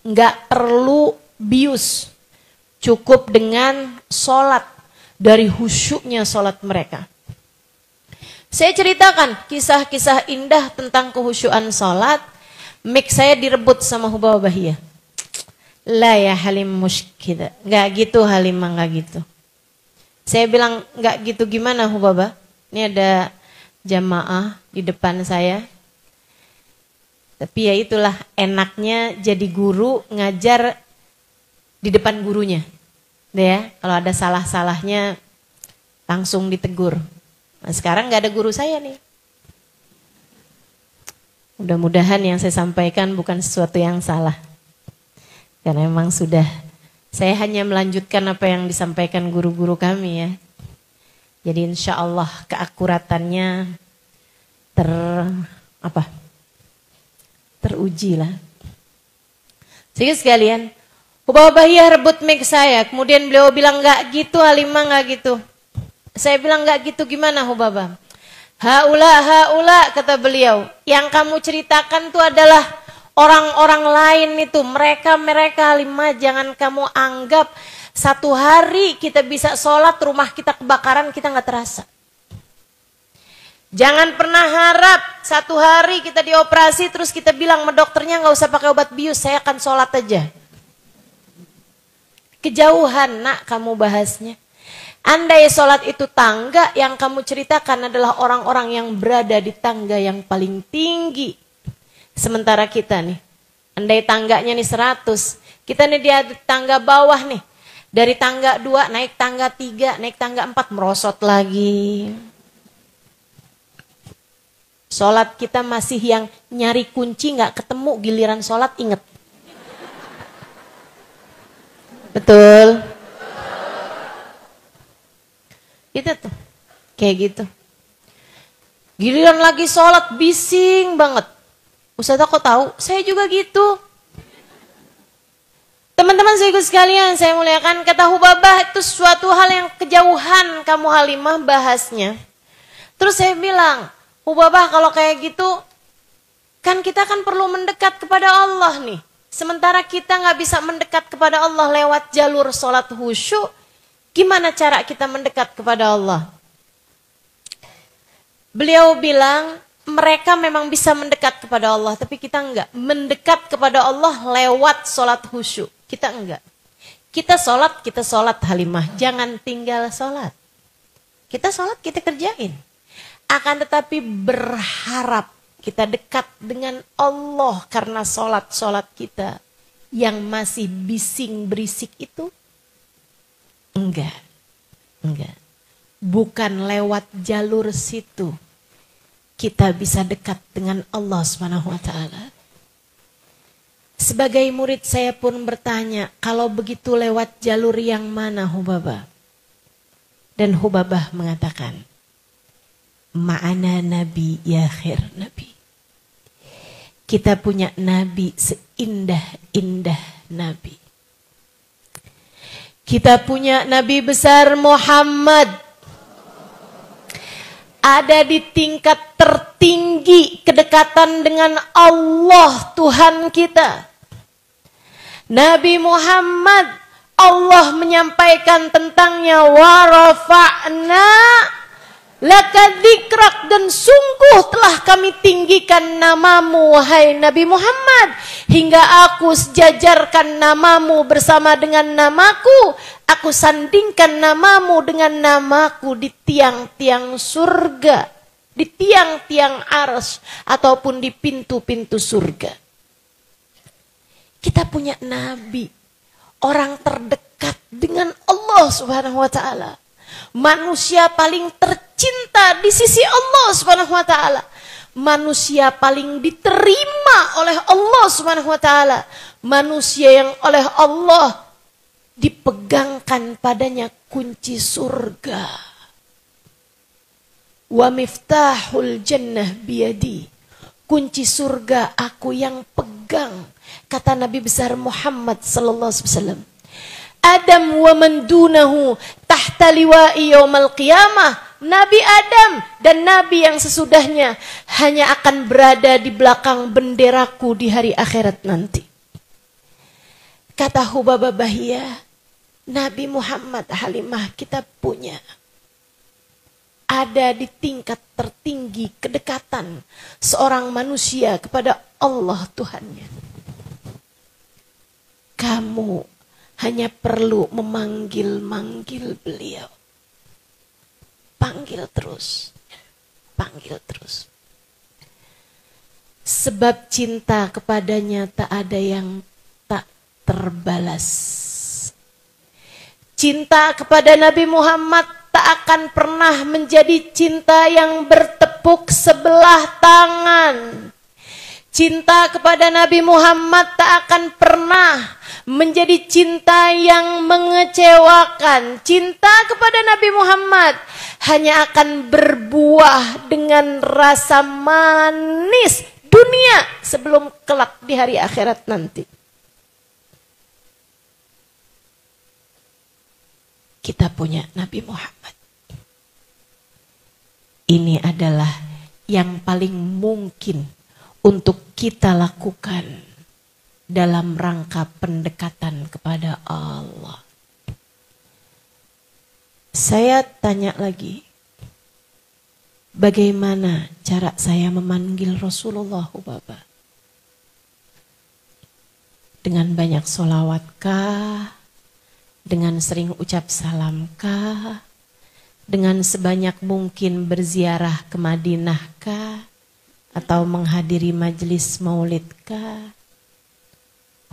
Gak perlu bius. Cukup dengan sholat. Dari khusyuknya sholat mereka. Saya ceritakan kisah-kisah indah tentang kehusyuan sholat. Mic saya direbut sama Hubaba Bahiyah. La ya Halim muskida. Gak gitu Halimah, gak gitu. Saya bilang gak gitu gimana Hubaba? Ini ada jamaah di depan saya. Tapi ya itulah enaknya jadi guru ngajar di depan gurunya. Ya, kalau ada salah-salahnya langsung ditegur. Nah, sekarang nggak ada guru saya nih. Mudah-mudahan yang saya sampaikan bukan sesuatu yang salah. Karena memang sudah, saya hanya melanjutkan apa yang disampaikan guru-guru kami ya. Jadi insya Allah keakuratannya teruji lah. Sehingga sekalian, Hubaba Bahiyah rebut mic saya. Kemudian beliau bilang, gak gitu Halimah, gak gitu. Saya bilang, gak gitu gimana Hubaba? Haula, kata beliau. Yang kamu ceritakan itu adalah orang-orang lain itu. Mereka Halimah, jangan kamu anggap 1 hari kita bisa sholat, rumah kita kebakaran, kita gak terasa. Jangan pernah harap 1 hari kita dioperasi, terus kita bilang sama dokternya gak usah pakai obat bius, saya akan sholat aja. Kejauhan nak kamu bahasnya. Andai sholat itu tangga, yang kamu ceritakan adalah orang-orang yang berada di tangga yang paling tinggi. Sementara kita nih, andai tangganya nih 100, kita nih di tangga bawah nih. Dari tangga 2 naik tangga 3, naik tangga 4, merosot lagi. Sholat kita masih yang nyari kunci gak ketemu, giliran sholat inget. Betul. Gitu tuh. Kayak gitu. Giliran lagi sholat bising banget. Ustazah kok tahu? Saya juga gitu. Teman-teman saya ikut sekalian, saya muliakan, kata Hubabah itu suatu hal yang kejauhan kamu Halimah bahasnya. Terus saya bilang, Hubabah kalau kayak gitu, kan kita kan perlu mendekat kepada Allah nih. Sementara kita nggak bisa mendekat kepada Allah lewat jalur sholat khusyuk, gimana cara kita mendekat kepada Allah? Beliau bilang, mereka memang bisa mendekat kepada Allah, tapi kita enggak. Mendekat kepada Allah lewat sholat khusyuk. Kita enggak. Kita sholat Halimah. Jangan tinggal sholat. Kita sholat, kita kerjain. Akan tetapi berharap kita dekat dengan Allah karena sholat kita yang masih bising berisik itu. Enggak. Bukan lewat jalur situ kita bisa dekat dengan Allah SWT. Sebagai murid saya pun bertanya, kalau begitu lewat jalur yang mana Hubabah? Dan Hubabah mengatakan, ma'ana nabi ya khair nabi. Kita punya nabi seindah-indah nabi. Kita punya nabi besar Muhammad. Ada di tingkat tertinggi kedekatan dengan Allah Tuhan kita. Nabi Muhammad, Allah menyampaikan tentangnya wa rafa'na laka dzikrak, dan sungguh telah kami tinggikan namamu wahai Nabi Muhammad, hingga aku sejajarkan namamu bersama dengan namaku, aku sandingkan namamu dengan namaku di tiang-tiang surga, di tiang-tiang arsy ataupun di pintu-pintu surga. Kita punya nabi, orang terdekat dengan Allah Subhanahu wa taala. Manusia paling tercinta di sisi Allah Subhanahu wa taala. Manusia paling diterima oleh Allah Subhanahu wa taala. Manusia yang oleh Allah dipegangkan padanya kunci surga. Wa miftahul jannah biyadi. Kunci surga aku yang pegang. Kata Nabi besar Muhammad sallallahu alaihi wasallam. Adam wa man dunahu tahta liwa'i yaumal qiyamah. Nabi Adam dan nabi yang sesudahnya hanya akan berada di belakang benderaku di hari akhirat nanti. Kata Hubabah Bahiyah, Nabi Muhammad Halimah kita punya ada di tingkat tertinggi kedekatan seorang manusia kepada Allah Tuhannya. Kamu hanya perlu memanggil-manggil beliau. Panggil terus. Panggil terus. Sebab cinta kepadanya tak ada yang tak terbalas. Cinta kepada Nabi Muhammad tak akan pernah menjadi cinta yang bertepuk sebelah tangan. Cinta kepada Nabi Muhammad tak akan pernah menjadi cinta yang mengecewakan. Cinta kepada Nabi Muhammad hanya akan berbuah dengan rasa manis dunia sebelum kelak di hari akhirat nanti. Kita punya Nabi Muhammad. Ini adalah yang paling mungkin untuk kita lakukan dalam rangka pendekatan kepada Allah. Saya tanya lagi, bagaimana cara saya memanggil Rasulullah Hubabah? Dengan banyak sholawat-kah? Dengan sering ucap salam-kah? Dengan sebanyak mungkin berziarah ke Madinah-kah? Atau menghadiri majelis maulid-kah?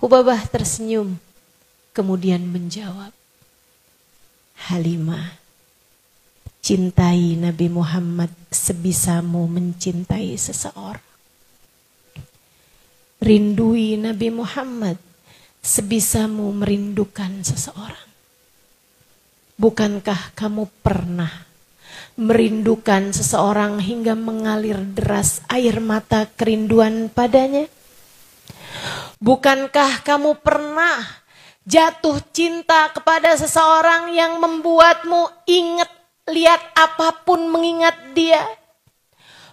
Hubabah tersenyum, kemudian menjawab, Halimah, cintai Nabi Muhammad sebisamu mencintai seseorang. Rindui Nabi Muhammad sebisamu merindukan seseorang. Bukankah kamu pernah merindukan seseorang hingga mengalir deras air mata kerinduan padanya? Bukankah kamu pernah jatuh cinta kepada seseorang yang membuatmu ingat lihat apapun mengingat dia?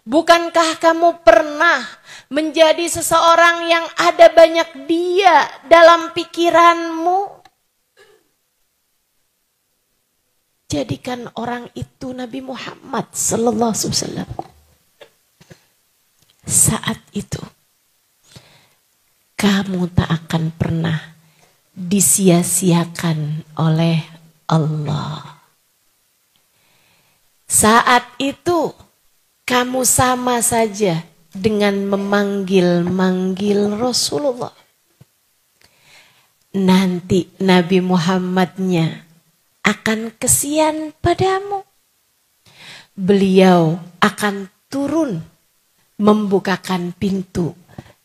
Bukankah kamu pernah menjadi seseorang yang ada banyak dia dalam pikiranmu? Jadikan orang itu Nabi Muhammad sallallahu alaihi wasallam. Saat itu kamu tak akan pernah disia-siakan oleh Allah. Saat itu kamu sama saja dengan memanggil-manggil Rasulullah. Nanti Nabi Muhammadnya akan kesian padamu. Beliau akan turun membukakan pintu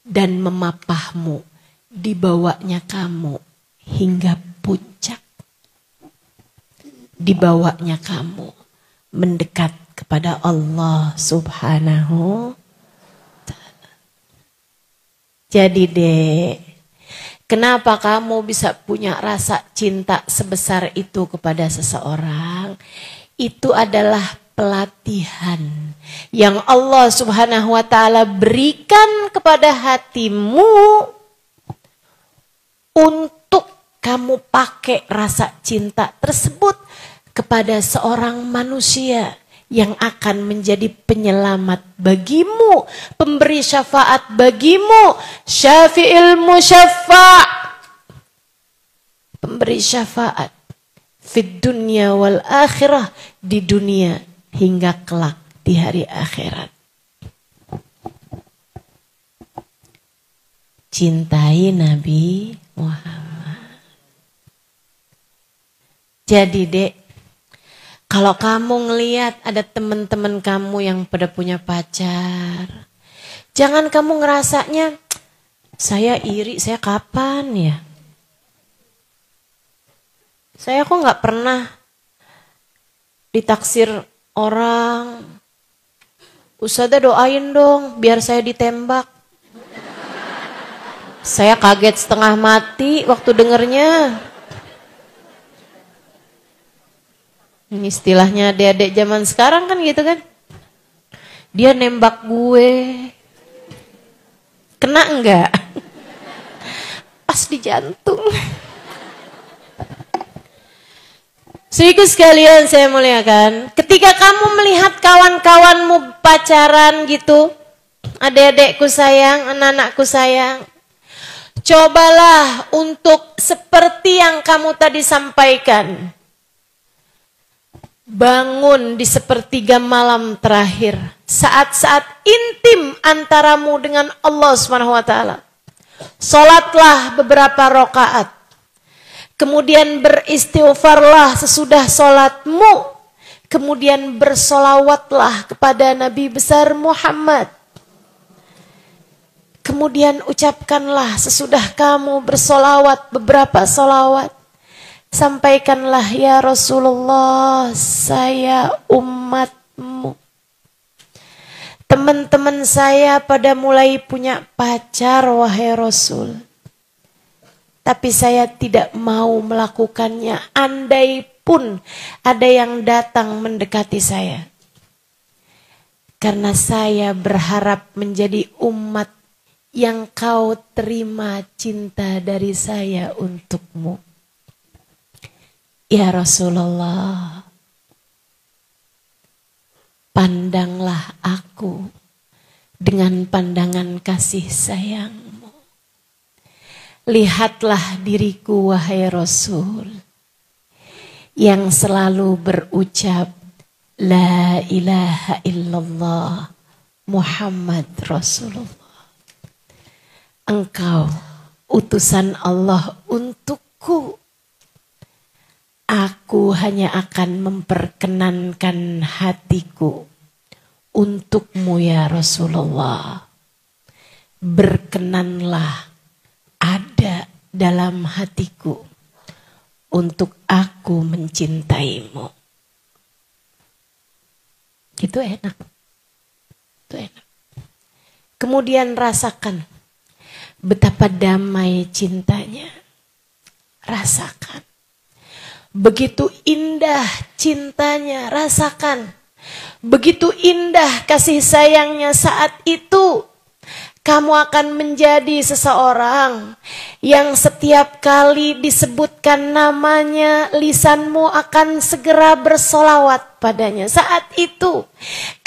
dan memapahmu, dibawanya kamu hingga puncak. Dibawanya kamu mendekat kepada Allah Subhanahu wa Ta'ala. Jadi dek, kenapa kamu bisa punya rasa cinta sebesar itu kepada seseorang? Itu adalah pelatihan yang Allah Subhanahu wa Ta'ala berikan kepada hatimu untuk kamu pakai rasa cinta tersebut kepada seorang manusia yang akan menjadi penyelamat bagimu, pemberi syafaat bagimu, syafi'il musyaffa', pemberi syafaat fid dunya wal akhirah, di dunia hingga kelak di hari akhirat. Cintai Nabi Muhammad. Jadi dek, kalau kamu ngelihat ada teman-teman kamu yang pada punya pacar, jangan kamu ngerasanya, saya iri, saya kapan ya? Saya kok nggak pernah ditaksir orang. Ustazah doain dong biar saya ditembak. Saya kaget setengah mati waktu dengernya. Ini istilahnya adik-adik zaman sekarang kan gitu kan. Dia nembak gue. Kena enggak? Pas di jantung. Saudaraku sekalian saya muliakan. Ketika kamu melihat kawan-kawanmu pacaran gitu. Adik-adikku sayang, anak-anakku sayang. Cobalah untuk seperti yang kamu tadi sampaikan. Bangun di sepertiga malam terakhir, saat-saat intim antaramu dengan Allah SWT. Salatlah beberapa rakaat, kemudian beristighfarlah sesudah salatmu, kemudian bersolawatlah kepada Nabi besar Muhammad. Kemudian ucapkanlah sesudah kamu bersolawat beberapa solawat. Sampaikanlah, ya Rasulullah, saya umatmu. Teman-teman saya pada mulai punya pacar, wahai Rasul. Tapi saya tidak mau melakukannya, andai pun ada yang datang mendekati saya. Karena saya berharap menjadi umat yang kau terima cinta dari saya untukmu. Ya Rasulullah, pandanglah aku dengan pandangan kasih sayangmu. Lihatlah diriku, wahai Rasul, yang selalu berucap, La ilaha illallah Muhammad Rasulullah. Engkau utusan Allah untukku. Aku hanya akan memperkenankan hatiku untukmu ya Rasulullah. Berkenanlah ada dalam hatiku untuk aku mencintaimu. Itu enak. Itu enak. Kemudian rasakan betapa damai cintanya. Rasakan. Begitu indah cintanya, rasakan. Begitu indah kasih sayangnya saat itu. Kamu akan menjadi seseorang yang setiap kali disebutkan namanya, lisanmu akan segera bersolawat padanya. Saat itu,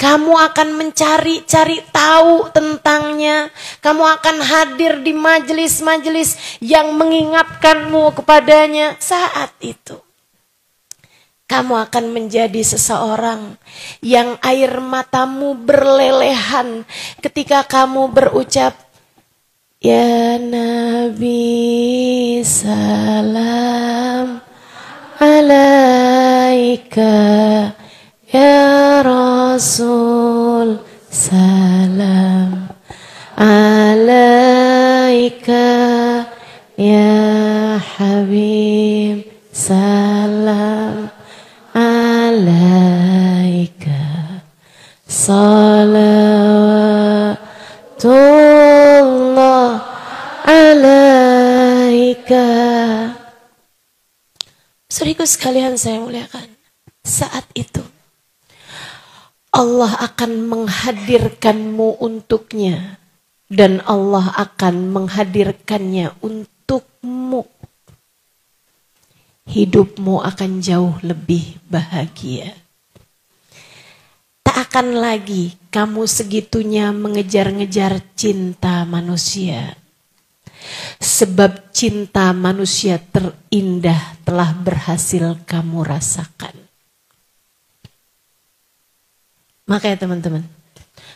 kamu akan mencari-cari tahu tentangnya. Kamu akan hadir di majelis-majelis yang mengingatkanmu kepadanya. Saat itu, kamu akan menjadi seseorang yang air matamu berlelehan ketika kamu berucap, Ya Nabi salam alaika, Ya Rasul salam alaika, Ya Habib salam alaika, salawatullah alaika. Saudaraku sekalian saya muliakan, saat itu Allah akan menghadirkanmu untuknya dan Allah akan menghadirkannya untukmu. Hidupmu akan jauh lebih bahagia. Tak akan lagi kamu segitunya mengejar-ngejar cinta manusia. Sebab cinta manusia terindah telah berhasil kamu rasakan. Makanya teman-teman,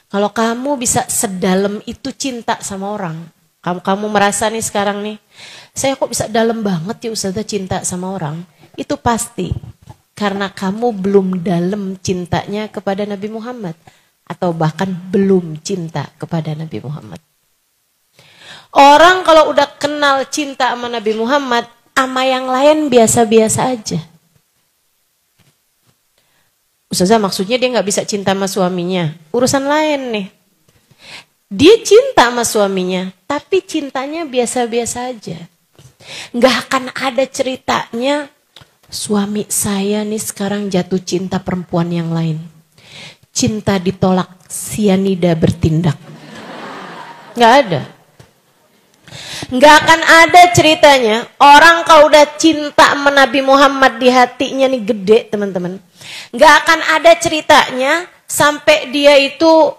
kalau kamu bisa sedalam itu cinta sama orang, kamu merasa nih sekarang nih, saya kok bisa dalam banget ya Ustazah cinta sama orang. Itu pasti karena kamu belum dalam cintanya kepada Nabi Muhammad. Atau bahkan belum cinta kepada Nabi Muhammad. Orang kalau udah kenal cinta sama Nabi Muhammad, sama yang lain biasa-biasa aja. Ustazah maksudnya dia gak bisa cinta sama suaminya. Urusan lain nih. Dia cinta sama suaminya, tapi cintanya biasa-biasa aja. Nggak akan ada ceritanya suami saya nih sekarang jatuh cinta perempuan yang lain. Cinta ditolak, sianida bertindak. Nggak ada. Nggak akan ada ceritanya orang kalau udah cinta sama Nabi Muhammad di hatinya nih gede teman-teman. Nggak akan ada ceritanya sampai dia itu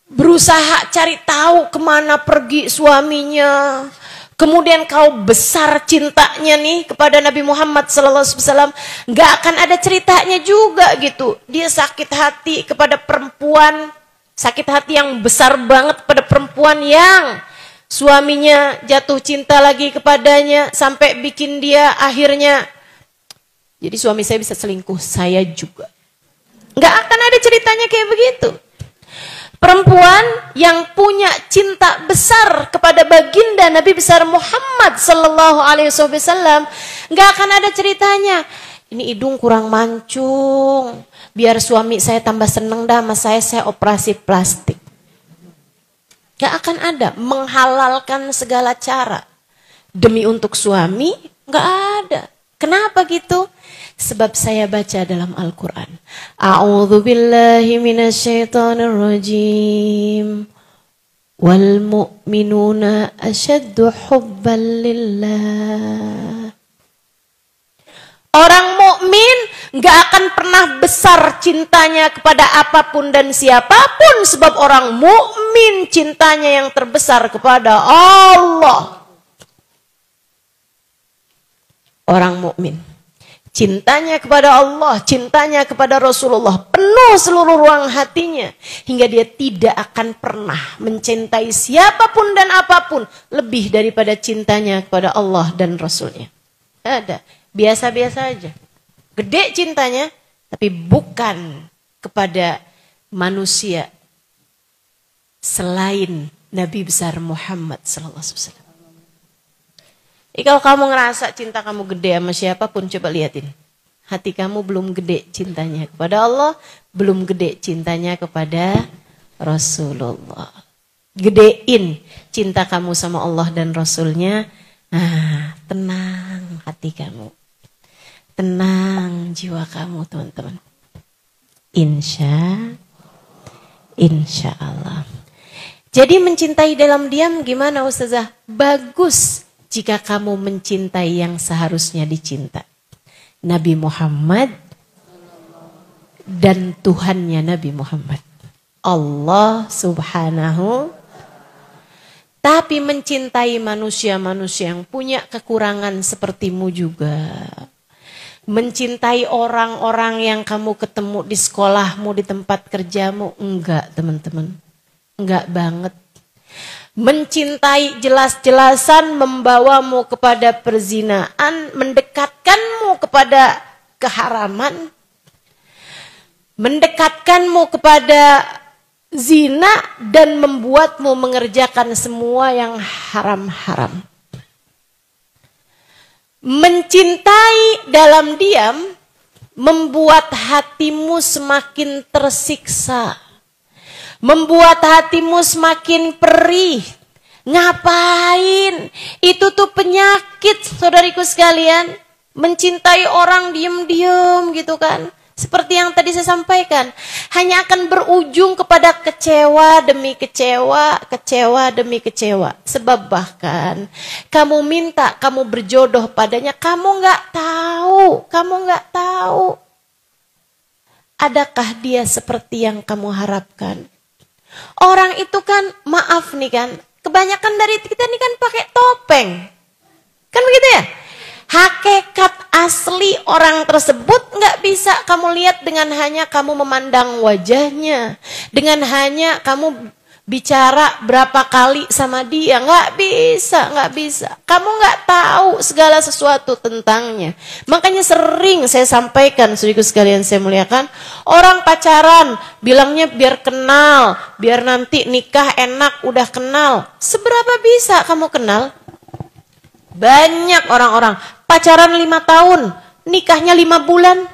berusaha cari tahu kemana pergi suaminya. Kemudian kau besar cintanya nih kepada Nabi Muhammad SAW. Gak akan ada ceritanya juga gitu. Dia sakit hati kepada perempuan. Sakit hati yang besar banget pada perempuan yang suaminya jatuh cinta lagi kepadanya. Sampai bikin dia akhirnya, jadi suami saya bisa selingkuh, saya juga. Gak akan ada ceritanya kayak begitu. Perempuan yang punya cinta besar kepada baginda Nabi besar Muhammad sallallahu alaihi wasallam, nggak akan ada ceritanya. Ini hidung kurang mancung, biar suami saya tambah seneng dah sama saya operasi plastik. Nggak akan ada menghalalkan segala cara demi untuk suami, nggak ada. Kenapa gitu? Sebab saya baca dalam Al-Quran. A'udzu billahi minasyaitonir rajim. Wal mu'minuna asyaddu hubban lillah. Orang mukmin gak akan pernah besar cintanya kepada apapun dan siapapun, sebab orang mukmin cintanya yang terbesar kepada Allah. Orang mukmin cintanya kepada Allah, cintanya kepada Rasulullah penuh seluruh ruang hatinya. Hingga dia tidak akan pernah mencintai siapapun dan apapun lebih daripada cintanya kepada Allah dan Rasulnya. Ada, biasa-biasa aja. Gede cintanya, tapi bukan kepada manusia selain Nabi besar Muhammad SAW. Jadi kalau kamu ngerasa cinta kamu gede sama siapapun, coba liatin. hati kamu belum gede cintanya kepada Allah, belum gede cintanya kepada Rasulullah. Gedein cinta kamu sama Allah dan Rasulnya. Nah, tenang hati kamu. Tenang jiwa kamu, teman-teman. Insya Allah. Jadi mencintai dalam diam gimana Ustazah? Bagus jika kamu mencintai yang seharusnya dicinta. Nabi Muhammad dan Tuhannya Nabi Muhammad. Allah subhanahu. Tapi mencintai manusia-manusia yang punya kekurangan sepertimu juga. Mencintai orang-orang yang kamu ketemu di sekolahmu, di tempat kerjamu. Enggak, teman-teman. Enggak banget. Mencintai jelas-jelasan membawamu kepada perzinaan, mendekatkanmu kepada keharaman, mendekatkanmu kepada zina dan membuatmu mengerjakan semua yang haram-haram. Mencintai dalam diam membuat hatimu semakin tersiksa. Membuat hatimu semakin perih. Ngapain? Itu tuh penyakit, saudariku sekalian. Mencintai orang diem-diem gitu kan. Seperti yang tadi saya sampaikan. Hanya akan berujung kepada kecewa demi kecewa, kecewa demi kecewa. Sebab bahkan kamu minta, kamu berjodoh padanya, kamu nggak tahu. Adakah dia seperti yang kamu harapkan? Orang itu kan, maaf nih kan, kebanyakan dari kita nih kan pakai topeng. Kan begitu ya? Hakikat asli orang tersebut nggak bisa kamu lihat dengan hanya kamu memandang wajahnya. Dengan hanya kamu bicara berapa kali sama dia. Nggak bisa. Kamu nggak tahu segala sesuatu tentangnya. Makanya sering saya sampaikan, saudaraku sekalian saya muliakan. Orang pacaran bilangnya biar kenal. Biar nanti nikah enak udah kenal. Seberapa bisa kamu kenal? Banyak orang-orang pacaran 5 tahun, nikahnya 5 bulan.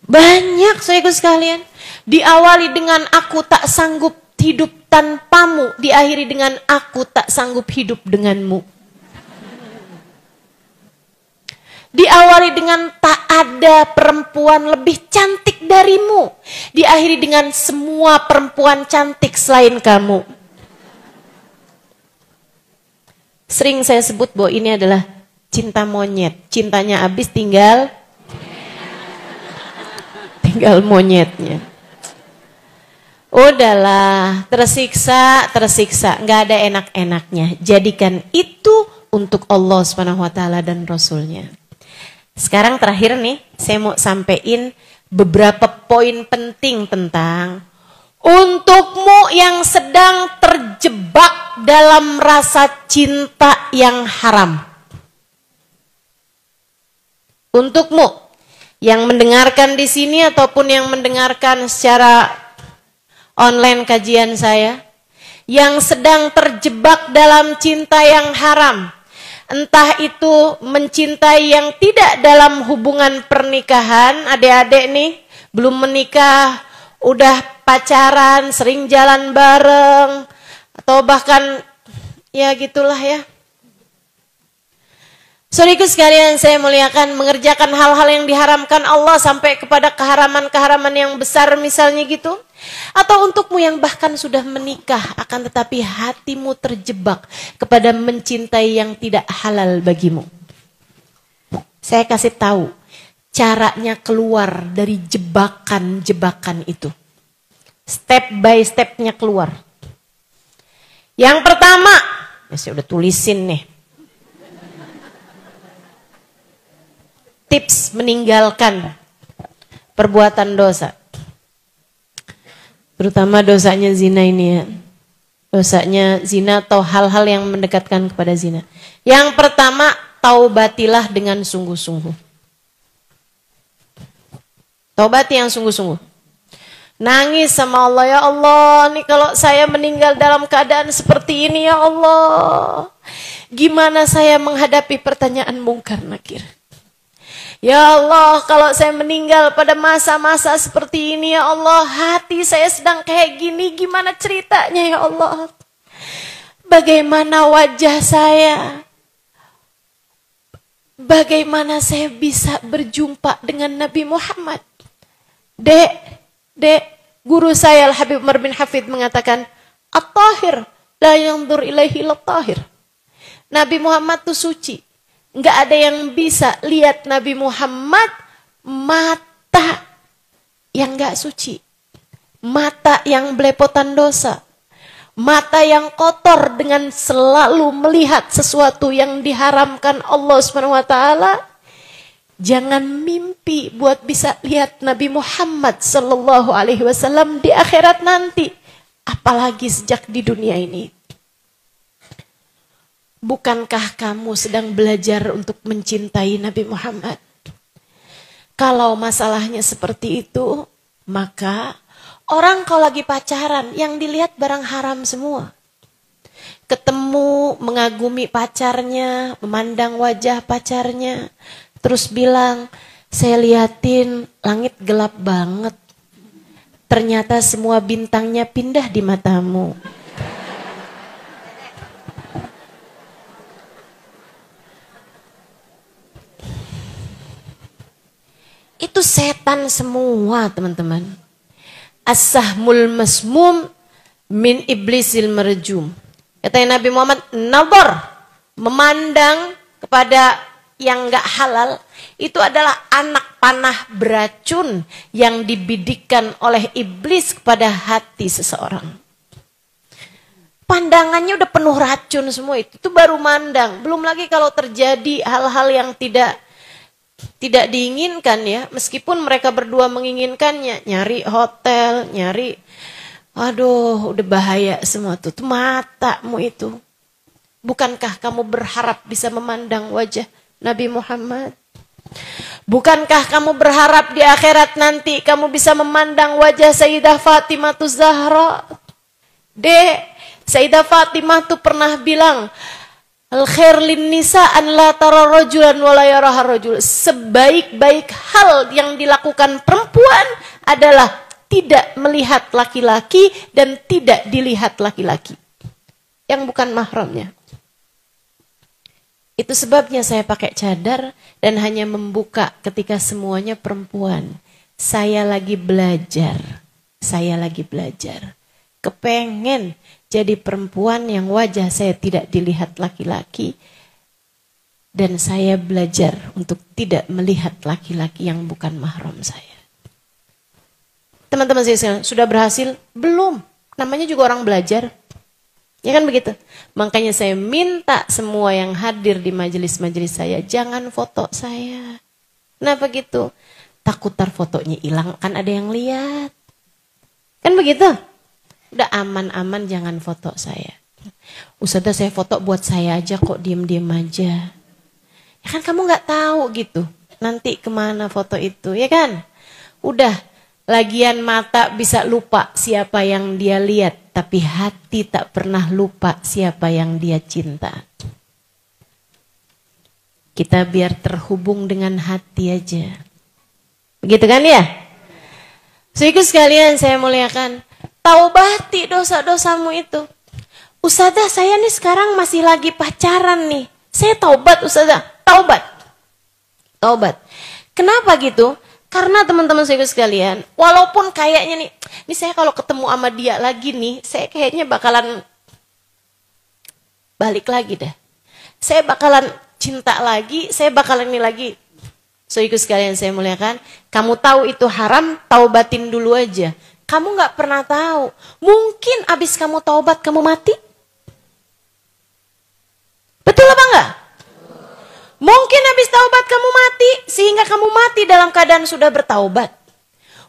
Banyak saudaraku sekalian. Diawali dengan aku tak sanggup hidup tanpamu, diakhiri dengan aku tak sanggup hidup denganmu. Diawali dengan tak ada perempuan lebih cantik darimu, diakhiri dengan semua perempuan cantik selain kamu. Sering saya sebut bahwa ini adalah cinta monyet. Cintanya habis tinggal monyetnya. Udahlah, tersiksa. Nggak ada enak-enaknya. Jadikan itu untuk Allah SWT dan Rasulnya. Sekarang terakhir nih, saya mau sampaikan beberapa poin penting tentang untukmu yang sedang terjebak dalam rasa cinta yang haram. Untukmu yang mendengarkan di sini ataupun yang mendengarkan secara online kajian saya, yang sedang terjebak dalam cinta yang haram. Entah itu mencintai yang tidak dalam hubungan pernikahan, adik-adik nih belum menikah, udah pacaran, sering jalan bareng, atau bahkan ya gitulah ya. Saudaraku sekalian saya muliakan, mengerjakan hal-hal yang diharamkan Allah sampai kepada keharaman-keharaman yang besar misalnya gitu. Atau untukmu yang bahkan sudah menikah akan tetapi hatimu terjebak kepada mencintai yang tidak halal bagimu. Saya kasih tahu caranya keluar dari jebakan-jebakan itu. Step by stepnya keluar. Yang pertama, ya saya udah tulisin nih. Tips meninggalkan perbuatan dosa. Terutama dosanya zina ini ya. Dosanya zina atau hal-hal yang mendekatkan kepada zina. Yang pertama, taubatilah dengan sungguh-sungguh. Taubat yang sungguh-sungguh. Nangis sama Allah, ya Allah, nih kalau saya meninggal dalam keadaan seperti ini ya Allah. Gimana saya menghadapi pertanyaan mungkar nakir? Ya Allah, kalau saya meninggal pada masa-masa seperti ini, ya Allah, hati saya sedang kayak gini, gimana ceritanya ya Allah? Bagaimana wajah saya? Bagaimana saya bisa berjumpa dengan Nabi Muhammad? Dek, guru saya Al-Habib Umar bin Hafid mengatakan, At-Tahir, la yanzur ilaihi lat-tahir. Nabi Muhammad itu suci. Enggak ada yang bisa lihat Nabi Muhammad mata yang enggak suci. Mata yang belepotan dosa. Mata yang kotor dengan selalu melihat sesuatu yang diharamkan Allah SWT. Jangan mimpi buat bisa lihat Nabi Muhammad SAW di akhirat nanti. Apalagi sejak di dunia ini. Bukankah kamu sedang belajar untuk mencintai Nabi Muhammad? Kalau masalahnya seperti itu, maka orang kalau lagi pacaran, yang dilihat barang haram semua. Ketemu, mengagumi pacarnya, memandang wajah pacarnya, terus bilang, saya liatin langit gelap banget. Ternyata semua bintangnya pindah di matamu. Itu setan semua, teman-teman. As-sahmul masmum min iblisil marjum. Kata Nabi Muhammad, nazar, memandang kepada yang enggak halal, itu adalah anak panah beracun yang dibidikkan oleh iblis kepada hati seseorang. Pandangannya udah penuh racun semua itu baru mandang. Belum lagi kalau terjadi hal-hal yang tidak diinginkan ya, meskipun mereka berdua menginginkannya, nyari hotel, aduh udah bahaya semua tuh matamu itu. Bukankah kamu berharap bisa memandang wajah Nabi Muhammad? Bukankah kamu berharap di akhirat nanti kamu bisa memandang wajah Sayyidah Fatimah Zahra? Sayyidah Fatimah tuh pernah bilang, al-khair lin nisa an la tara rajulan wa la yaraha rajul. Sebaik-baik hal yang dilakukan perempuan adalah tidak melihat laki-laki dan tidak dilihat laki-laki yang bukan mahramnya. Itu sebabnya saya pakai cadar dan hanya membuka ketika semuanya perempuan. Saya lagi belajar. Kepengen jadi perempuan yang wajah saya tidak dilihat laki-laki. Dan saya belajar untuk tidak melihat laki-laki yang bukan mahram saya. Teman-teman saya sekalian, sudah berhasil? Belum. Namanya juga orang belajar. Ya kan begitu? Makanya saya minta semua yang hadir di majelis-majelis saya, jangan foto saya. Kenapa gitu? Takut tar fotonya hilang, kan ada yang lihat. Kan begitu? Udah aman-aman jangan foto saya. Ustazah saya foto buat saya aja kok, diem-diem aja. Ya kan kamu gak tahu gitu, nanti kemana foto itu, ya kan? Udah, lagian mata bisa lupa siapa yang dia lihat. Tapi hati tak pernah lupa siapa yang dia cinta. Kita biar terhubung dengan hati aja. Begitu kan ya? Saudaraku sekalian saya muliakan. Taubati dosa-dosamu itu. Ustazah saya nih sekarang masih lagi pacaran nih. Saya taubat Ustazah. Taubat. Kenapa gitu? Karena teman-teman saya sekalian, walaupun kayaknya nih saya kalau ketemu sama dia lagi nih, saya kayaknya bakalan balik lagi dah. Saya bakalan cinta lagi, saya bakalan ini lagi. Saudaraku sekalian saya muliakan, kamu tahu itu haram, taubatin dulu aja. Kamu gak pernah tahu, mungkin abis kamu taubat kamu mati. Betul apa enggak? Mungkin habis taubat kamu mati, sehingga kamu mati dalam keadaan sudah bertaubat.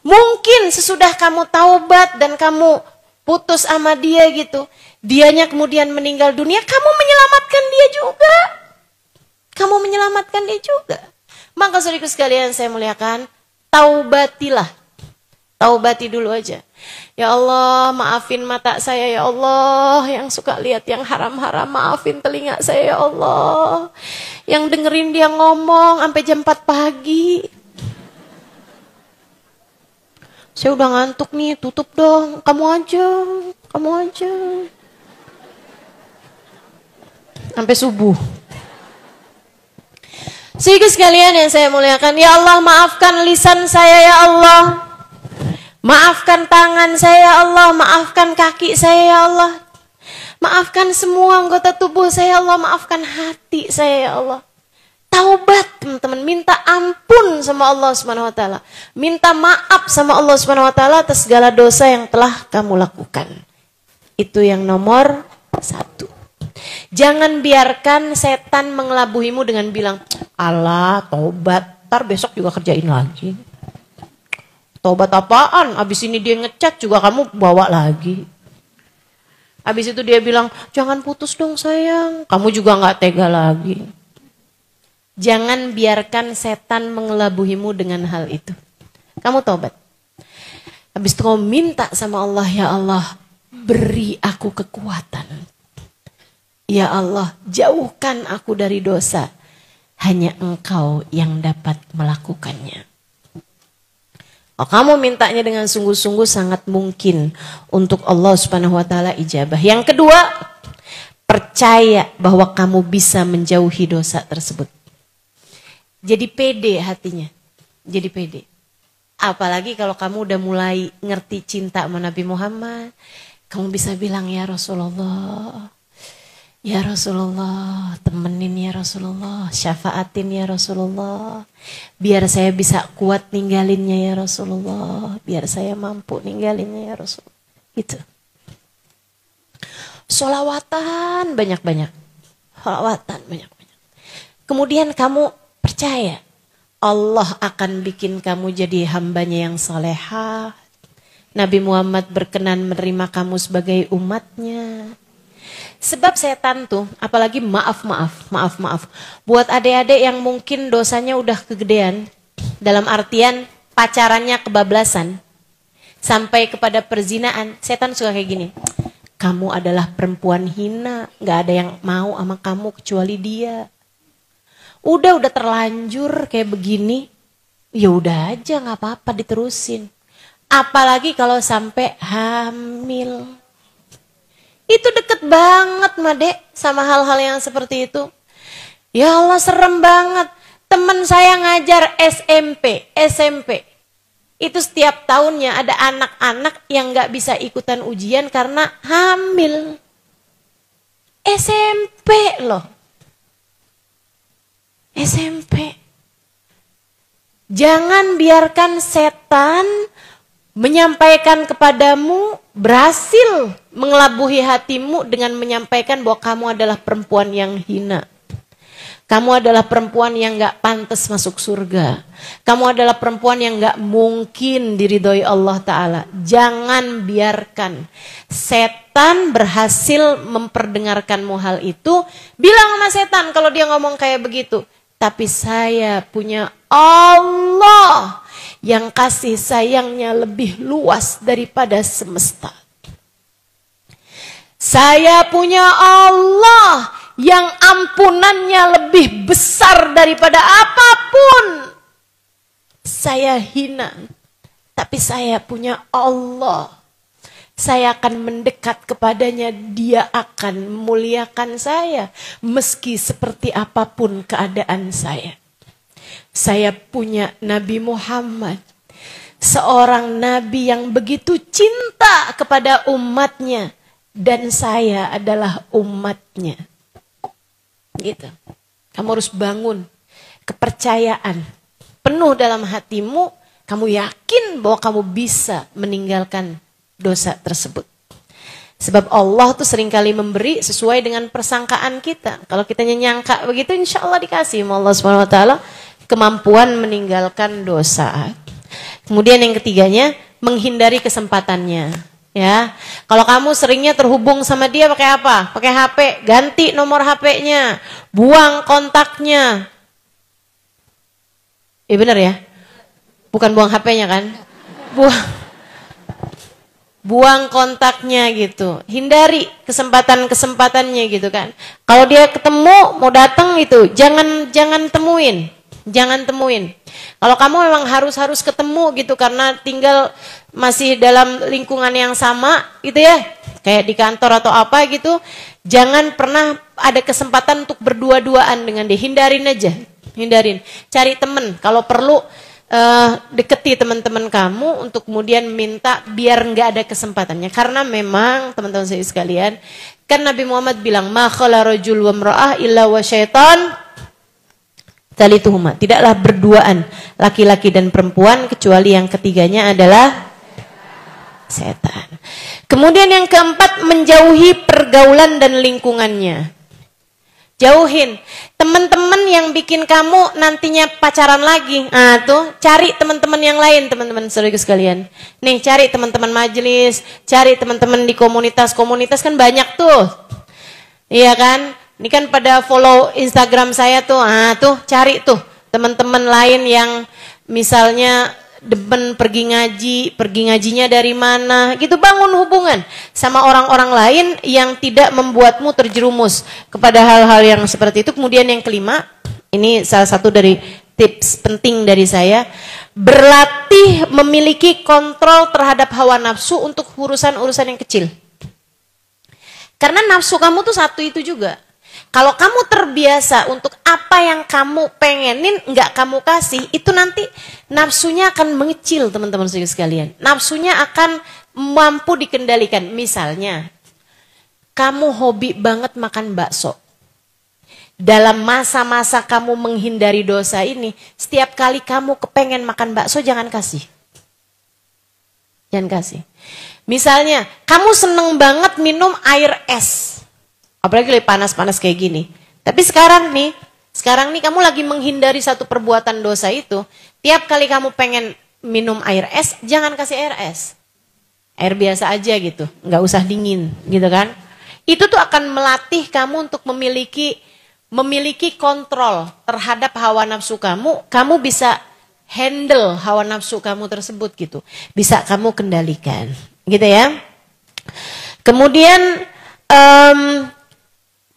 Mungkin sesudah kamu taubat dan kamu putus sama dia gitu, dianya kemudian meninggal dunia, kamu menyelamatkan dia juga. Maka saudaraku sekalian saya muliakan, taubatilah. Taubati dulu aja. Ya Allah, maafin mata saya ya Allah yang suka lihat yang haram-haram. Maafin telinga saya ya Allah yang dengerin dia ngomong sampai jam 4 pagi. Saya udah ngantuk nih, tutup dong. Kamu aja. Sampai subuh. Sehingga sekalian yang saya muliakan, ya Allah maafkan lisan saya ya Allah. Maafkan tangan saya ya Allah, maafkan kaki saya ya Allah. Maafkan semua anggota tubuh saya ya Allah, maafkan hati saya ya Allah. Taubat teman-teman, minta ampun sama Allah Subhanahu wa taala. Minta maaf sama Allah Subhanahu wa taala atas segala dosa yang telah kamu lakukan. Itu yang nomor 1. Jangan biarkan setan mengelabuhimu dengan bilang, "Alah, tobat, ntar besok juga kerjain lagi." Tobat apaan? Abis ini dia ngechat juga kamu bawa lagi. Abis itu dia bilang, "Jangan putus dong sayang." Kamu juga gak tega lagi. Jangan biarkan setan mengelabuhimu dengan hal itu. Kamu tobat. Habis itu kamu minta sama Allah, ya Allah, beri aku kekuatan. Ya Allah, jauhkan aku dari dosa. Hanya Engkau yang dapat melakukannya. Kalau kamu mintanya dengan sungguh-sungguh sangat mungkin untuk Allah Subhanahu wa taala ijabah. Yang kedua, percaya bahwa kamu bisa menjauhi dosa tersebut. Jadi pede hatinya. Jadi pede. Apalagi kalau kamu udah mulai ngerti cinta sama Nabi Muhammad, kamu bisa bilang, "Ya Rasulullah, ya Rasulullah, temenin ya Rasulullah, syafaatin ya Rasulullah. Biar saya bisa kuat ninggalinnya ya Rasulullah. Biar saya mampu ninggalinnya ya Rasulullah." Gitu. Sholawatan banyak-banyak. Sholawatan banyak-banyak. Kemudian kamu percaya Allah akan bikin kamu jadi hambanya yang salehah. Nabi Muhammad berkenan menerima kamu sebagai umatnya. Sebab setan tuh, apalagi maaf. Buat adik-adik yang mungkin dosanya udah kegedean, dalam artian pacarannya kebablasan, sampai kepada perzinaan, setan suka kayak gini. Kamu adalah perempuan hina, gak ada yang mau sama kamu kecuali dia. Udah terlanjur kayak begini, ya udah aja gak apa-apa diterusin. Apalagi kalau sampai hamil. Itu deket banget Made sama hal-hal yang seperti itu. Ya Allah serem banget. Temen saya ngajar SMP. Itu setiap tahunnya ada anak-anak yang gak bisa ikutan ujian karena hamil. SMP loh. SMP. Jangan biarkan setan menyampaikan kepadamu, berhasil mengelabuhi hatimu dengan menyampaikan bahwa kamu adalah perempuan yang hina. Kamu adalah perempuan yang gak pantas masuk surga. Kamu adalah perempuan yang gak mungkin diridhoi Allah Ta'ala. Jangan biarkan setan berhasil memperdengarkanmu hal itu. Bilang sama setan kalau dia ngomong kayak begitu. Tapi saya punya Allah yang kasih sayangnya lebih luas daripada semesta. Saya punya Allah yang ampunannya lebih besar daripada apapun. Saya hina, tapi saya punya Allah. Saya akan mendekat kepadanya, dia akan memuliakan saya. Meski seperti apapun keadaan saya. Saya punya Nabi Muhammad. Seorang Nabi yang begitu cinta kepada umatnya. Dan saya adalah umatnya. Gitu. Kamu harus bangun kepercayaan penuh dalam hatimu. Kamu yakin bahwa kamu bisa meninggalkan dosa tersebut. Sebab Allah tuh seringkali memberi sesuai dengan persangkaan kita. Kalau kita nyangka begitu, insya Allah dikasih sama Allah SWT kemampuan meninggalkan dosa. Kemudian yang ketiganya, menghindari kesempatannya. Ya, kalau kamu seringnya terhubung sama dia pakai apa? Pakai HP, ganti nomor HP-nya, buang kontaknya. Benar ya? Bukan buang HP-nya kan? Buang. buang kontaknya gitu. Hindari kesempatan-kesempatannya gitu kan. Kalau dia ketemu mau datang gitu, jangan temuin. Jangan temuin. Kalau kamu memang harus ketemu gitu karena tinggal masih dalam lingkungan yang sama gitu ya, kayak di kantor atau apa gitu, jangan pernah ada kesempatan untuk berdua-duaan dengan dia. Hindarin aja, hindarin. Cari temen, kalau perlu deketi teman-teman kamu untuk kemudian minta biar nggak ada kesempatannya. Karena memang teman-teman saya sekalian, kan Nabi Muhammad bilang, ma khala rajul wa imra'ah illa wa syaitan talituhuma. Tidaklah berduaan laki-laki dan perempuan kecuali yang ketiganya adalah setan. Kemudian yang keempat, menjauhi pergaulan dan lingkungannya. Jauhin teman-teman yang bikin kamu nantinya pacaran lagi. Nah tuh, cari teman-teman yang lain, teman-teman saudara sekalian. Nih, cari teman-teman majelis, cari teman-teman di komunitas-komunitas, kan banyak tuh. Iya kan? Ini kan pada follow Instagram saya tuh. Ah tuh, cari tuh teman-teman lain yang misalnya demen pergi ngajinya dari mana gitu. Bangun hubungan sama orang-orang lain yang tidak membuatmu terjerumus kepada hal-hal yang seperti itu. Kemudian yang kelima, ini salah satu dari tips penting dari saya, berlatih memiliki kontrol terhadap hawa nafsu untuk urusan-urusan yang kecil. Karena nafsu kamu tuh satu itu juga. Kalau kamu terbiasa untuk apa yang kamu pengenin nggak kamu kasih, itu nanti nafsunya akan mengecil, teman-teman sekalian. Nafsunya akan mampu dikendalikan. Misalnya, kamu hobi banget makan bakso. Dalam masa-masa kamu menghindari dosa ini, setiap kali kamu kepengen makan bakso, jangan kasih. Jangan kasih. Misalnya, kamu seneng banget minum air es. Apalagi lagi panas-panas kayak gini. Tapi sekarang nih kamu lagi menghindari satu perbuatan dosa itu. Tiap kali kamu pengen minum air es, jangan kasih air es. Air biasa aja gitu, nggak usah dingin gitu kan. Itu tuh akan melatih kamu untuk memiliki kontrol terhadap hawa nafsu kamu. Kamu bisa handle hawa nafsu kamu tersebut gitu. Bisa kamu kendalikan gitu ya. Kemudian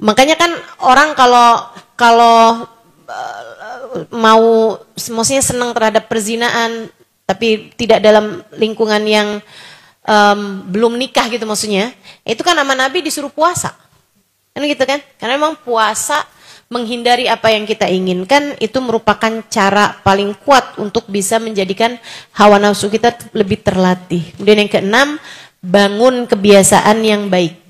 makanya kan orang kalau mau maksudnya senang terhadap perzinaan tapi tidak dalam lingkungan yang belum nikah gitu maksudnya, itu kan sama Nabi disuruh puasa. Kan gitu kan? Karena memang puasa menghindari apa yang kita inginkan itu merupakan cara paling kuat untuk bisa menjadikan hawa nafsu kita lebih terlatih. Kemudian yang keenam, bangun kebiasaan yang baik.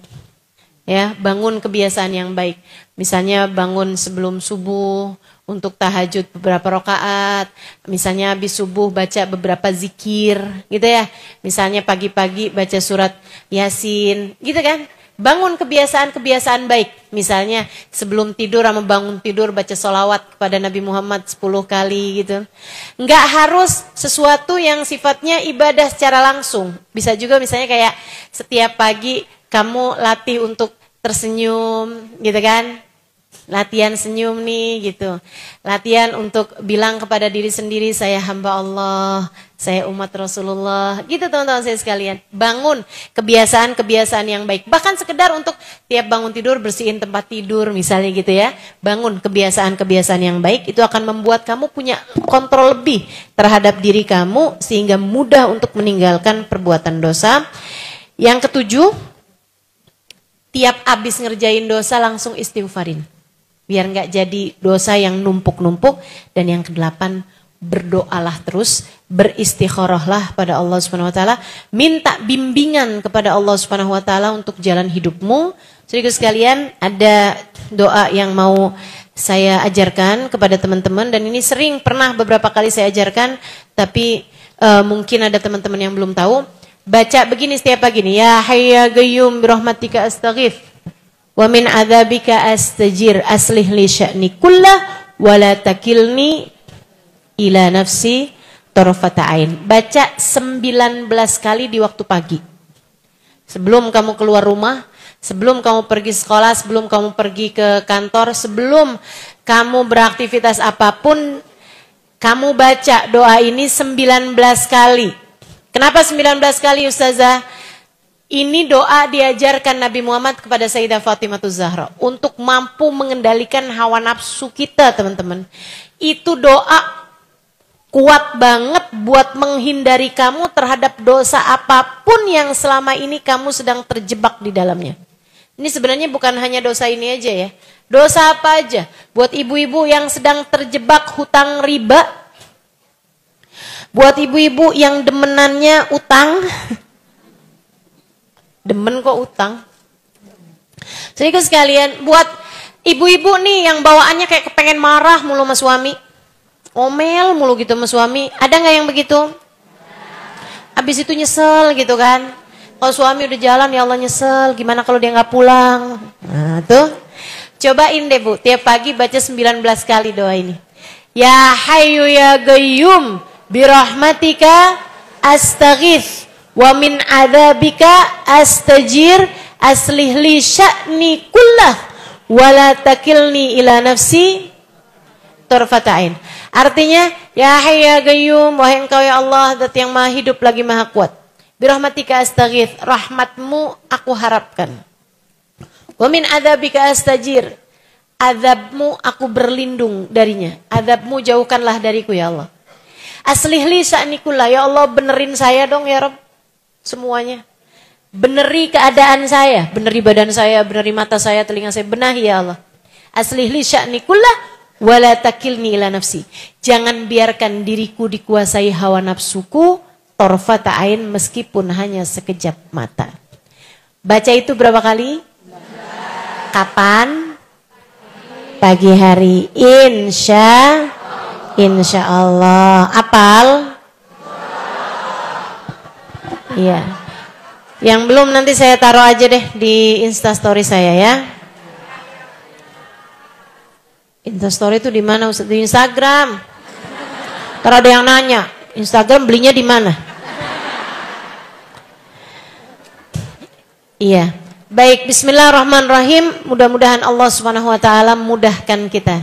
Ya, bangun kebiasaan yang baik. Misalnya bangun sebelum subuh untuk tahajud beberapa rakaat. Misalnya habis subuh baca beberapa zikir, gitu ya. Misalnya pagi-pagi baca surat Yasin, gitu kan? Bangun kebiasaan-kebiasaan baik. Misalnya sebelum tidur sama bangun tidur baca sholawat kepada Nabi Muhammad 10 kali gitu. Enggak harus sesuatu yang sifatnya ibadah secara langsung. Bisa juga misalnya kayak setiap pagi kamu latih untuk tersenyum gitu kan. Latihan senyum nih gitu. Latihan untuk bilang kepada diri sendiri, saya hamba Allah, saya umat Rasulullah. Gitu teman-teman saya sekalian. Bangun kebiasaan-kebiasaan yang baik. Bahkan sekedar untuk tiap bangun tidur bersihin tempat tidur misalnya gitu ya. Bangun kebiasaan-kebiasaan yang baik. Itu akan membuat kamu punya kontrol lebih terhadap diri kamu sehingga mudah untuk meninggalkan perbuatan dosa. Yang ketujuh, tiap abis ngerjain dosa langsung istighfarin. Biar nggak jadi dosa yang numpuk-numpuk. Dan yang kedelapan, berdoalah terus, beristikharahlah pada Allah Subhanahu Wa Taala, minta bimbingan kepada Allah Subhanahu Wa Taala untuk jalan hidupmu. Saudara sekalian, ada doa yang mau saya ajarkan kepada teman-teman dan ini sering pernah beberapa kali saya ajarkan, tapi mungkin ada teman-teman yang belum tahu. Baca begini setiap pagi nih, ya Hayy ya Qayyum birahmatika astaghith wa min adzabika astajir aslih li sya'ni kullah wa la takilni ila nafsi tarfata ain. Baca 19 kali di waktu pagi. Sebelum kamu keluar rumah, sebelum kamu pergi sekolah, sebelum kamu pergi ke kantor, sebelum kamu beraktivitas apapun, kamu baca doa ini 19 kali. Kenapa 19 kali Ustazah? Ini doa diajarkan Nabi Muhammad kepada Sayyidah Fatimah Zahra untuk mampu mengendalikan hawa nafsu kita, teman-teman. Itu doa kuat banget buat menghindari kamu terhadap dosa apapun yang selama ini kamu sedang terjebak di dalamnya. Ini sebenarnya bukan hanya dosa ini aja ya. Dosa apa aja? Buat ibu-ibu yang sedang terjebak hutang riba. Buat ibu-ibu yang demenannya utang. Demen kok utang. Jadi sekalian, buat ibu-ibu nih yang bawaannya kayak kepengen marah mulu sama suami. Omel mulu gitu sama suami. Ada nggak yang begitu? Abis itu nyesel gitu kan. Kalau suami udah jalan, ya Allah nyesel. Gimana kalau dia nggak pulang? Nah tuh. Cobain deh Bu, tiap pagi baca 19 kali doa ini. Ya Hayyu ya Qayyum birahmatika astaghits wa min adzabika astajir aslih li sya'ni kullah wa la takilni ila nafsi tarfata'in. Artinya, ya Hayyu ya Qayyum, wahai Engkau ya Allah, Zat yang Maha hidup lagi Maha kuat. Birahmatika astaghits, rahmatmu aku harapkan. Wa min adzabika astajir, azabmu aku berlindung darinya. Azabmu jauhkanlah dariku ya Allah. Aslih li sya'nikullah, ya Allah benerin saya dong ya Rabb. Semuanya. Beneri keadaan saya, beneri badan saya, beneri mata saya, telinga saya, benahi ya Allah. Aslih li sya'nikullah wa la takilni ila nafsi. Jangan biarkan diriku dikuasai hawa nafsuku, tarfata ain, meskipun hanya sekejap mata. Baca itu berapa kali? Kapan? Pagi hari. Insya Allah. Apal? Iya. Yang belum nanti saya taruh aja deh di Instastory saya ya. Instastory itu di mana Ustaz? Di Instagram. Ntar ada yang nanya, Instagram belinya di mana? Iya. Baik, bismillahirrahmanirrahim. Mudah-mudahan Allah Subhanahu wa taala mudahkan kita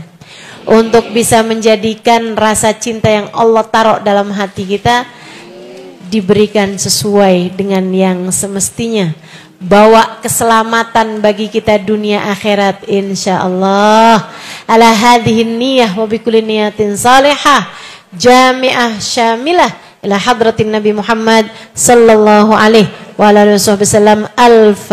untuk bisa menjadikan rasa cinta yang Allah taruh dalam hati kita diberikan sesuai dengan yang semestinya. Bawa keselamatan bagi kita dunia akhirat insyaallah. Ala hadhihi niyyah wa bikulli niyatin salihah jami'ah syamilah ila hadratin Nabi Muhammad sallallahu alaihi wa alihi wasallam. Al-Fatihah.